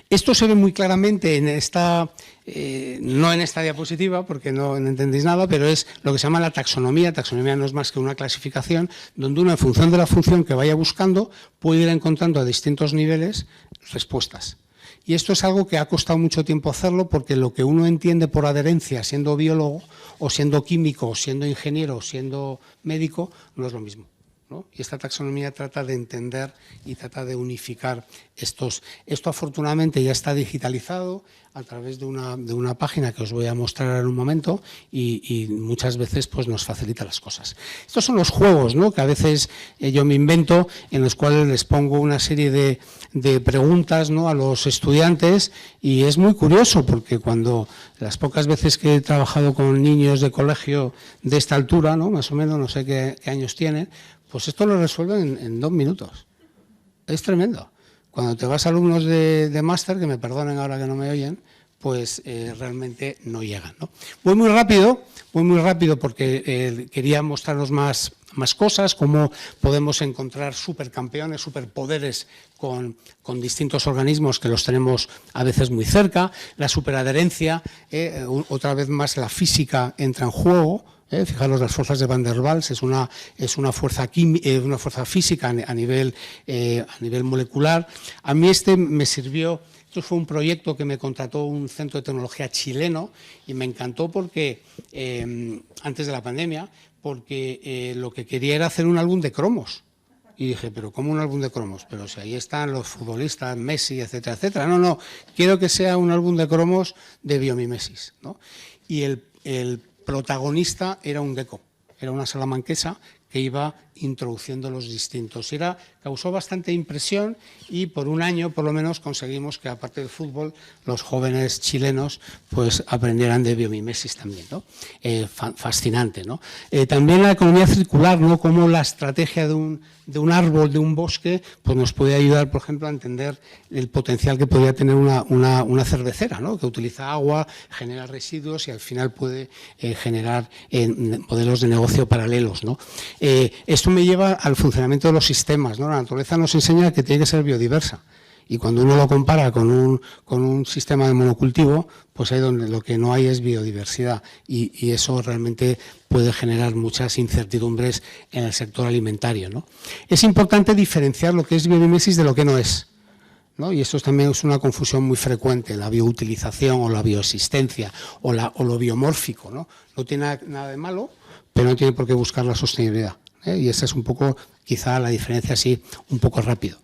Esto se ve muy claramente en esta, no en esta diapositiva porque no entendéis nada, pero es lo que se llama la taxonomía. Taxonomía no es más que una clasificación donde uno, en función de la función que vaya buscando, puede ir encontrando a distintos niveles respuestas. Y esto es algo que ha costado mucho tiempo hacerlo porque lo que uno entiende por adherencia siendo biólogo o siendo químico o siendo ingeniero o siendo médico no es lo mismo, ¿no? Y esta taxonomía trata de entender y trata de unificar estos. Esto afortunadamente ya está digitalizado a través de una página que os voy a mostrar en un momento y muchas veces pues nos facilita las cosas. Estos son los juegos, ¿no? Que a veces yo me invento, en los cuales les pongo una serie de preguntas, ¿no? A los estudiantes, y es muy curioso porque cuando las pocas veces que he trabajado con niños de colegio de esta altura, ¿no? Más o menos, no sé qué años tienen, pues esto lo resuelven en 2 minutos. Es tremendo. Cuando te vas a alumnos de máster, que me perdonen ahora que no me oyen, pues realmente no llegan, ¿no? Voy muy rápido porque quería mostraros más cosas, cómo podemos encontrar supercampeones, superpoderes con distintos organismos que los tenemos a veces muy cerca. La superadherencia, otra vez más la física entra en juego. Fijaros, las fuerzas de Van der Waals es una fuerza física a nivel molecular. A mí me sirvió. Esto fue un proyecto que me contrató un centro de tecnología chileno y me encantó porque antes de la pandemia, porque lo que quería era hacer un álbum de cromos. Y dije, ¿pero cómo un álbum de cromos? Pero si ahí están los futbolistas, Messi, etcétera, etcétera. No, quiero que sea un álbum de cromos de biomimesis, ¿no? Y el protagonista era un gecko, era una salamanquesa que iba introduciendo los distintos. Causó bastante impresión y por un año por lo menos conseguimos que, aparte del fútbol, los jóvenes chilenos pues aprendieran de biomimesis también, ¿no? Fascinante, ¿no? También la economía circular, ¿no? Cómo la estrategia de un árbol, de un bosque, pues nos puede ayudar, por ejemplo, a entender el potencial que podría tener una cervecera, ¿no? Que utiliza agua, genera residuos y al final puede generar modelos de negocio paralelos, ¿no? Esto me lleva al funcionamiento de los sistemas, ¿no? La naturaleza nos enseña que tiene que ser biodiversa Y cuando uno lo compara con un sistema de monocultivo, pues ahí donde lo que no hay es biodiversidad y eso realmente puede generar muchas incertidumbres en el sector alimentario, ¿no? Es importante diferenciar lo que es biomimesis de lo que no es, ¿no? Y esto también es una confusión muy frecuente, la bioutilización o la bioexistencia o lo biomórfico, ¿no? No tiene nada de malo, pero no tiene por qué buscar la sostenibilidad, ¿eh? Y esa es un poco, quizá la diferencia así, un poco rápido.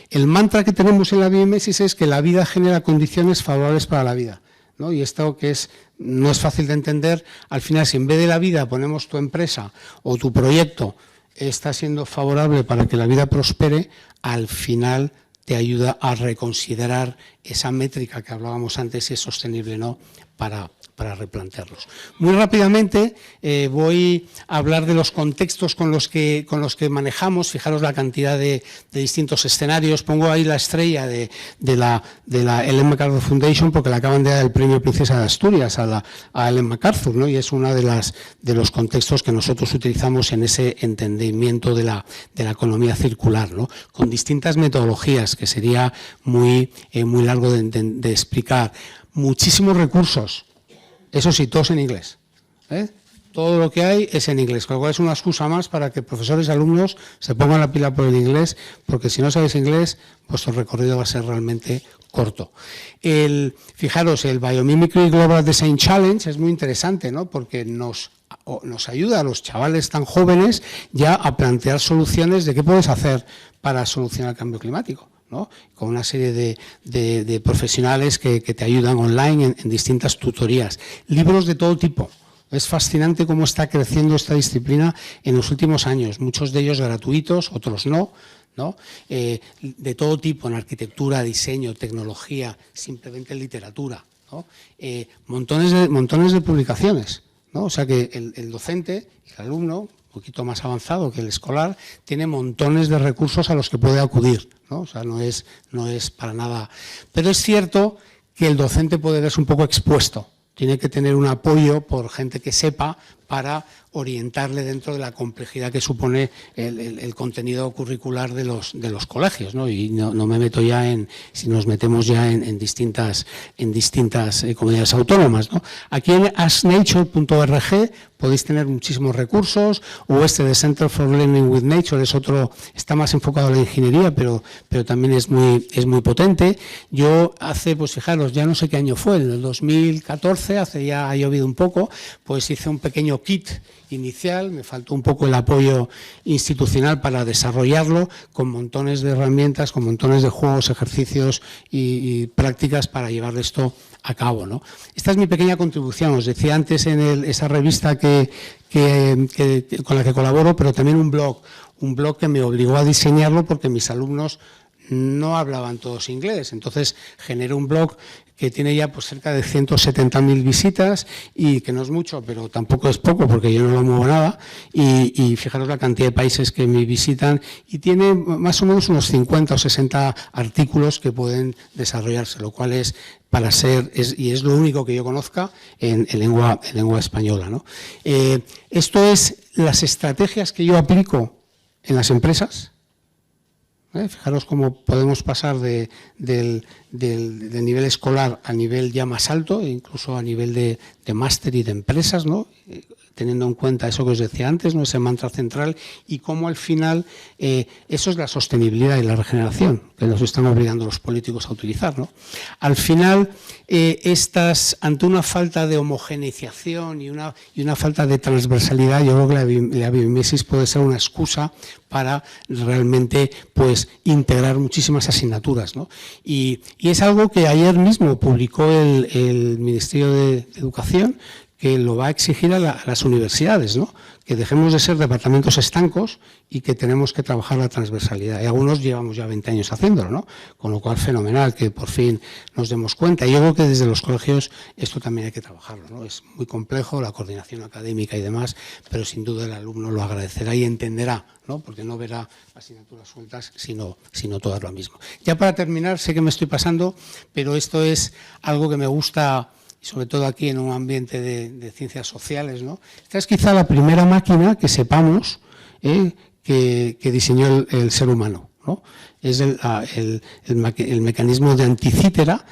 El mantra que tenemos en la biomimesis es que la vida genera condiciones favorables para la vida, ¿no? Y esto que no es fácil de entender, al final si en vez de la vida ponemos tu empresa o tu proyecto está siendo favorable para que la vida prospere, al final te ayuda a reconsiderar esa métrica que hablábamos antes, si es sostenible o no, para replantearlos. Muy rápidamente voy a hablar de los contextos con los que manejamos. Fijaros la cantidad de distintos escenarios. Pongo ahí la estrella de la Ellen MacArthur Foundation porque le acaban de dar el premio Princesa de Asturias a Ellen MacArthur, ¿no? Y es uno de los contextos que nosotros utilizamos en ese entendimiento de la economía circular, ¿no? Con distintas metodologías que sería muy largo de explicar. Muchísimos recursos. Eso sí, todos en inglés, ¿eh? Todo lo que hay es en inglés, con lo cual es una excusa más para que profesores y alumnos se pongan la pila por el inglés, porque si no sabéis inglés, vuestro recorrido va a ser realmente corto. Fijaros, el Biomimicry Global Design Challenge es muy interesante, ¿no? Porque nos ayuda a los chavales tan jóvenes ya a plantear soluciones de qué puedes hacer para solucionar el cambio climático, ¿no? Con una serie de profesionales que te ayudan online en distintas tutorías. Libros de todo tipo. Es fascinante cómo está creciendo esta disciplina en los últimos años. Muchos de ellos gratuitos, otros no, ¿no? De todo tipo, en arquitectura, diseño, tecnología, simplemente en literatura, ¿no? Montones de publicaciones, ¿no? O sea que el docente y el alumno, un poquito más avanzado que el escolar, tiene montones de recursos a los que puede acudir, ¿no? O sea, no es para nada. Pero es cierto que el docente puede verse un poco expuesto. Tiene que tener un apoyo por gente que sepa para orientarle dentro de la complejidad que supone el contenido curricular de los colegios, ¿no? Y no me meto ya si nos metemos ya en distintas comunidades autónomas, ¿no? Aquí en asknature.org podéis tener muchísimos recursos, o de Center for Learning with Nature es otro, está más enfocado a la ingeniería, pero también es muy potente. Yo pues fijaros, ya no sé qué año fue, en el 2014, ya ha llovido un poco, pues hice un pequeño kit inicial, me faltó un poco el apoyo institucional para desarrollarlo, con montones de herramientas, con montones de juegos, ejercicios y prácticas para llevar esto a cabo, ¿no? Esta es mi pequeña contribución. Os decía antes en esa revista con la que colaboro, pero también un blog que me obligó a diseñarlo porque mis alumnos no hablaban todos inglés. Entonces generé un blog que tiene ya pues cerca de 170.000 visitas y que no es mucho, pero tampoco es poco porque yo no lo muevo nada y fijaros la cantidad de países que me visitan y tiene más o menos unos 50 o 60 artículos que pueden desarrollarse, lo cual es y es lo único que yo conozca en lengua española, ¿no? Esto es las estrategias que yo aplico en las empresas. Fijaros cómo podemos pasar del nivel escolar a nivel ya más alto, incluso a nivel de máster y de empresas, ¿no? Teniendo en cuenta eso que os decía antes, ¿no? Ese mantra central, y cómo al final eso es la sostenibilidad y la regeneración que nos están obligando los políticos a utilizar, ¿no? Al final, ante una falta de homogeneización y una falta de transversalidad, yo creo que la biomimesis puede ser una excusa para realmente pues integrar muchísimas asignaturas, ¿no? Y es algo que ayer mismo publicó el Ministerio de Educación, que lo va a exigir a las universidades, ¿no? Que dejemos de ser departamentos estancos y que tenemos que trabajar la transversalidad. Y algunos llevamos ya 20 años haciéndolo, ¿no? Con lo cual, fenomenal que por fin nos demos cuenta. Y yo creo que desde los colegios esto también hay que trabajarlo, ¿no? Es muy complejo la coordinación académica y demás, pero sin duda el alumno lo agradecerá y entenderá, ¿no? Porque no verá asignaturas sueltas, sino todas lo mismo. Ya para terminar, sé que me estoy pasando, pero esto es algo que me gusta, y sobre todo aquí en un ambiente de ciencias sociales, ¿no? Esta es quizá la primera máquina que sepamos que diseñó el ser humano, ¿no? Es el mecanismo de Anticítera,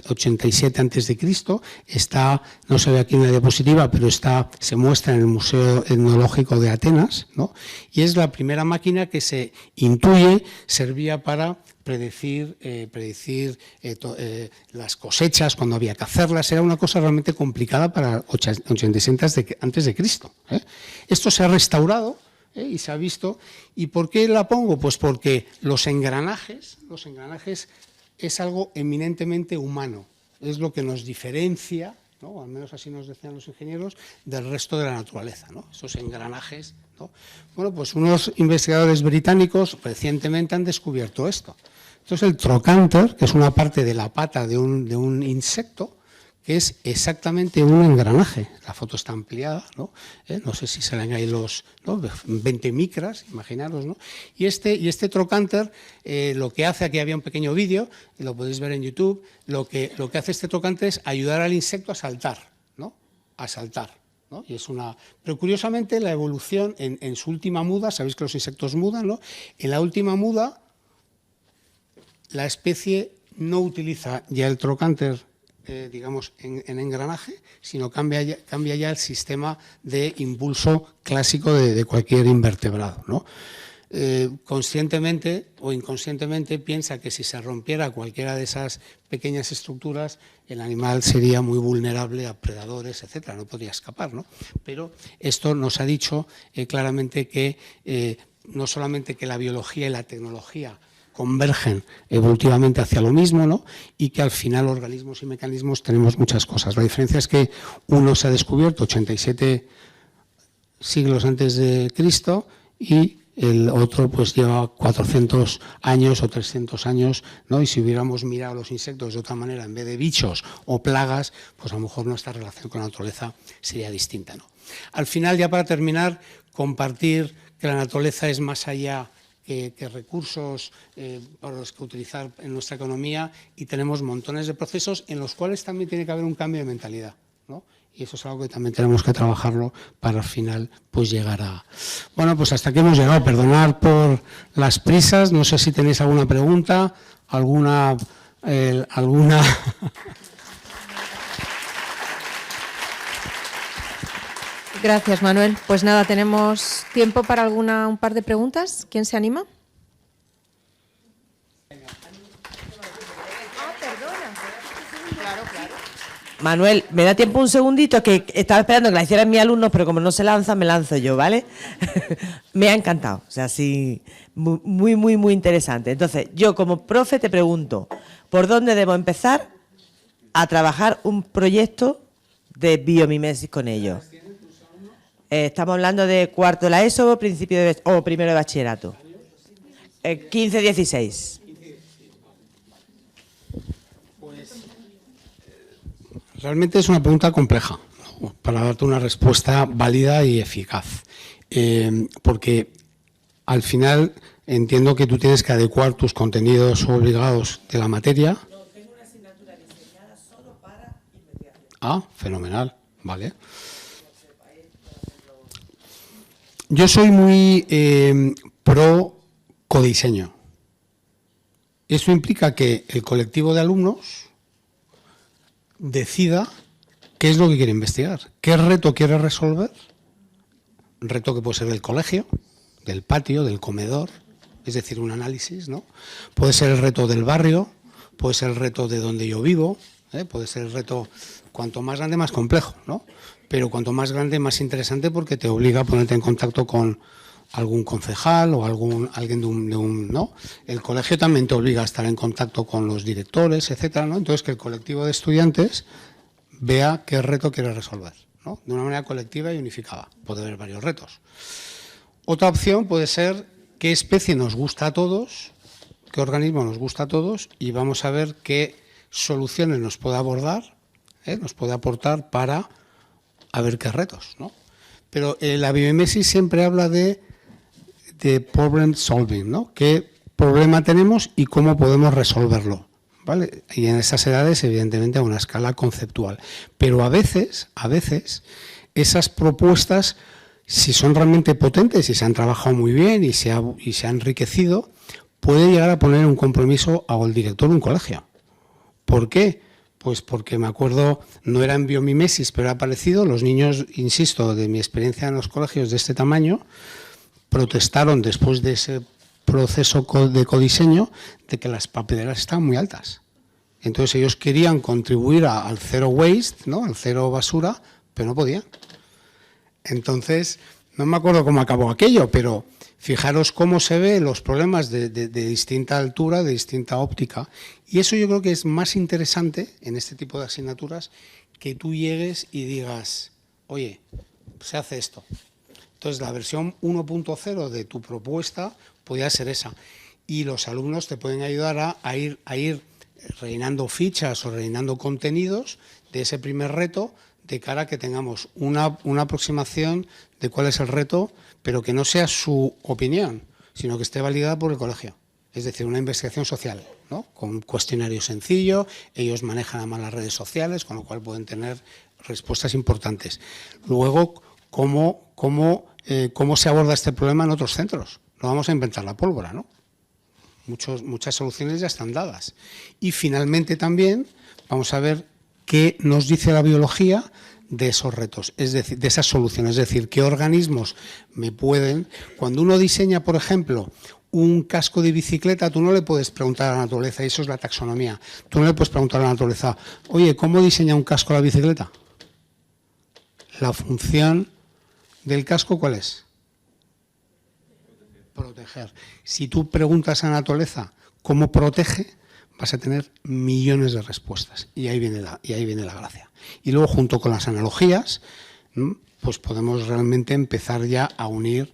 87 a.C., está, no se ve aquí en la diapositiva, pero se muestra en el Museo Etnológico de Atenas, ¿no? Y es la primera máquina que se intuye servía para predecir las cosechas cuando había que hacerlas. Era una cosa realmente complicada para 87 antes de Cristo. Esto se ha restaurado y se ha visto. ¿Y por qué la pongo? Pues porque los engranajes es algo eminentemente humano. Es lo que nos diferencia, ¿no? O al menos así nos decían los ingenieros, del resto de la naturaleza, ¿no? Esos engranajes, ¿no? Bueno, pues unos investigadores británicos recientemente han descubierto esto. Entonces el trocánter, que es una parte de la pata de un insecto, que es exactamente un engranaje. La foto está ampliada, ¿no? No sé si salen ahí los, ¿no? 20 micras, imaginaros, ¿no? Y este trocánter, lo que hace, aquí había un pequeño vídeo, y lo podéis ver en YouTube, lo que hace este trocánter es ayudar al insecto a saltar, ¿no? A saltar, ¿no? Y pero curiosamente la evolución en su última muda, sabéis que los insectos mudan, ¿no? En la última muda, la especie no utiliza ya el trocánter, digamos, en engranaje, sino cambia ya el sistema de impulso clásico de cualquier invertebrado, ¿no? Conscientemente o inconscientemente piensa que si se rompiera cualquiera de esas pequeñas estructuras, el animal sería muy vulnerable a predadores, etcétera, no podría escapar, ¿no? Pero esto nos ha dicho claramente que no solamente que la biología y la tecnología convergen evolutivamente hacia lo mismo, ¿no? Y que al final organismos y mecanismos tenemos muchas cosas. La diferencia es que uno se ha descubierto 87 siglos antes de Cristo y el otro pues lleva 400 años o 300 años, ¿no? Y si hubiéramos mirado los insectos de otra manera, en vez de bichos o plagas, pues a lo mejor nuestra relación con la naturaleza sería distinta, ¿no? Al final, ya para terminar, compartir que la naturaleza es más allá que recursos para los que utilizar en nuestra economía, y tenemos montones de procesos en los cuales también tiene que haber un cambio de mentalidad, ¿no? Y eso es algo que también tenemos que trabajarlo para al final pues llegar a... Bueno, pues hasta aquí hemos llegado. Perdonad por las prisas, no sé si tenéis alguna pregunta, alguna...
Gracias, Manuel. Pues nada, tenemos tiempo para un par de preguntas. ¿Quién se anima?
Manuel, ¿me da tiempo un segundito? Que estaba esperando que la hicieran mis alumnos, pero como no se lanzan, me lanzo yo, ¿vale? Me ha encantado, o sea, sí, muy, muy, muy interesante. Entonces, yo como profe te pregunto, ¿por dónde debo empezar a trabajar un proyecto de biomimesis con ellos? Estamos hablando de cuarto de la ESO o primero de bachillerato. 15-16.
Realmente es una pregunta compleja, ¿no? Para darte una respuesta válida y eficaz. Porque al final entiendo que tú tienes que adecuar tus contenidos obligados de la materia.
No, tengo una asignatura diseñada solo para investigación.
Ah, fenomenal, vale. Yo soy muy pro codiseño. Eso implica que el colectivo de alumnos decida qué es lo que quiere investigar, qué reto quiere resolver, reto que puede ser del colegio, del patio, del comedor, es decir, un análisis, ¿no? Puede ser el reto del barrio, puede ser el reto de donde yo vivo, puede ser el reto, cuanto más grande, más complejo, ¿no? Pero cuanto más grande, más interesante, porque te obliga a ponerte en contacto con algún concejal o alguien de un ¿no? El colegio también te obliga a estar en contacto con los directores, etcétera, ¿no? Entonces, que el colectivo de estudiantes vea qué reto quiere resolver, ¿no? De una manera colectiva y unificada. Puede haber varios retos. Otra opción puede ser qué especie nos gusta a todos, qué organismo nos gusta a todos, y vamos a ver qué soluciones nos puede abordar, nos puede aportar para a ver qué retos, ¿no? Pero la biomimesis siempre habla de problem solving, ¿no? ¿Qué problema tenemos y cómo podemos resolverlo? ¿Vale? Y en esas edades, evidentemente, a una escala conceptual. Pero a veces, esas propuestas, si son realmente potentes y se han trabajado muy bien y se ha enriquecido, puede llegar a poner un compromiso al director de un colegio. ¿Por qué? Pues porque me acuerdo, no era en biomimesis, pero era parecido. Los niños, insisto, de mi experiencia en los colegios de este tamaño, protestaron después de ese proceso de codiseño de que las papeleras estaban muy altas. Entonces ellos querían contribuir al zero waste, ¿no?, al cero basura, pero no podían. Entonces, no me acuerdo cómo acabó aquello, pero fijaros cómo se ven los problemas de distinta altura, de distinta óptica. Y eso yo creo que es más interesante en este tipo de asignaturas, que tú llegues y digas, oye, se hace esto. Entonces, la versión 1.0 de tu propuesta podría ser esa. Y los alumnos te pueden ayudar a ir rellenando fichas o rellenando contenidos de ese primer reto, de cara a que tengamos una aproximación de cuál es el reto, pero que no sea su opinión, sino que esté validada por el colegio. Es decir, una investigación social, ¿no?, con un cuestionario sencillo. Ellos manejan además las redes sociales, con lo cual pueden tener respuestas importantes. Luego, ¿cómo se aborda este problema en otros centros? No vamos a inventar la pólvora, ¿no? Muchas soluciones ya están dadas. Y finalmente también vamos a ver qué nos dice la biología de esos retos, es decir, de esas soluciones, es decir, qué organismos me pueden. Cuando uno diseña, por ejemplo, un casco de bicicleta, tú no le puedes preguntar a la naturaleza, y eso es la taxonomía. Tú no le puedes preguntar a la naturaleza, oye, ¿cómo diseña un casco la bicicleta? La función del casco, ¿cuál es? Proteger. Si tú preguntas a la naturaleza cómo protege, vas a tener millones de respuestas, y ahí viene la gracia. Y luego, junto con las analogías, pues podemos realmente empezar ya a unir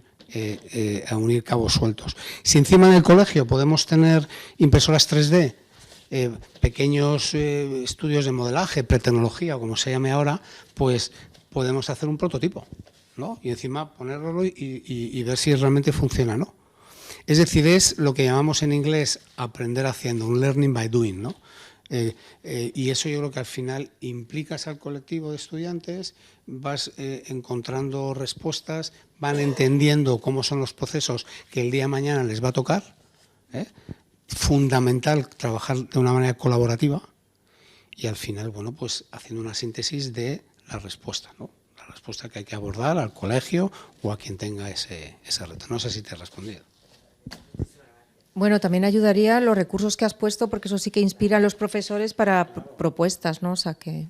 cabos sueltos. Si encima en el colegio podemos tener impresoras 3D, pequeños estudios de modelaje, pretecnología, o como se llame ahora, pues podemos hacer un prototipo, ¿no?, y encima ponerlo y ver si realmente funciona, ¿no? Es decir, es lo que llamamos en inglés aprender haciendo, un learning by doing, ¿no? Y eso yo creo que al final implicas al colectivo de estudiantes, vas encontrando respuestas, van entendiendo cómo son los procesos que el día de mañana les va a tocar. Fundamental trabajar de una manera colaborativa y al final, bueno, pues haciendo una síntesis de la respuesta, ¿no?, la respuesta que hay que abordar al colegio o a quien tenga ese reto. No sé si te he respondido.
Bueno, también ayudaría los recursos que has puesto, porque eso sí que inspira a los profesores para propuestas, ¿no? O sea que...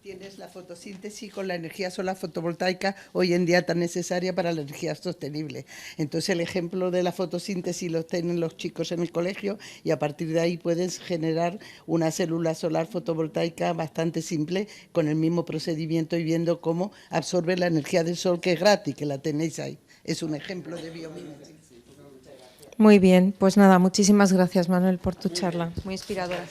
Tienes la fotosíntesis con la energía solar fotovoltaica hoy en día tan necesaria para la energía sostenible. Entonces el ejemplo de la fotosíntesis lo tienen los chicos en el colegio y a partir de ahí puedes generar una célula solar fotovoltaica bastante simple con el mismo procedimiento y viendo cómo absorbe la energía del sol, que es gratis, que la tenéis ahí. Es un ejemplo de biomimesis.
Muy bien, pues nada, muchísimas gracias, Manuel, por tu charla, muy inspiradora.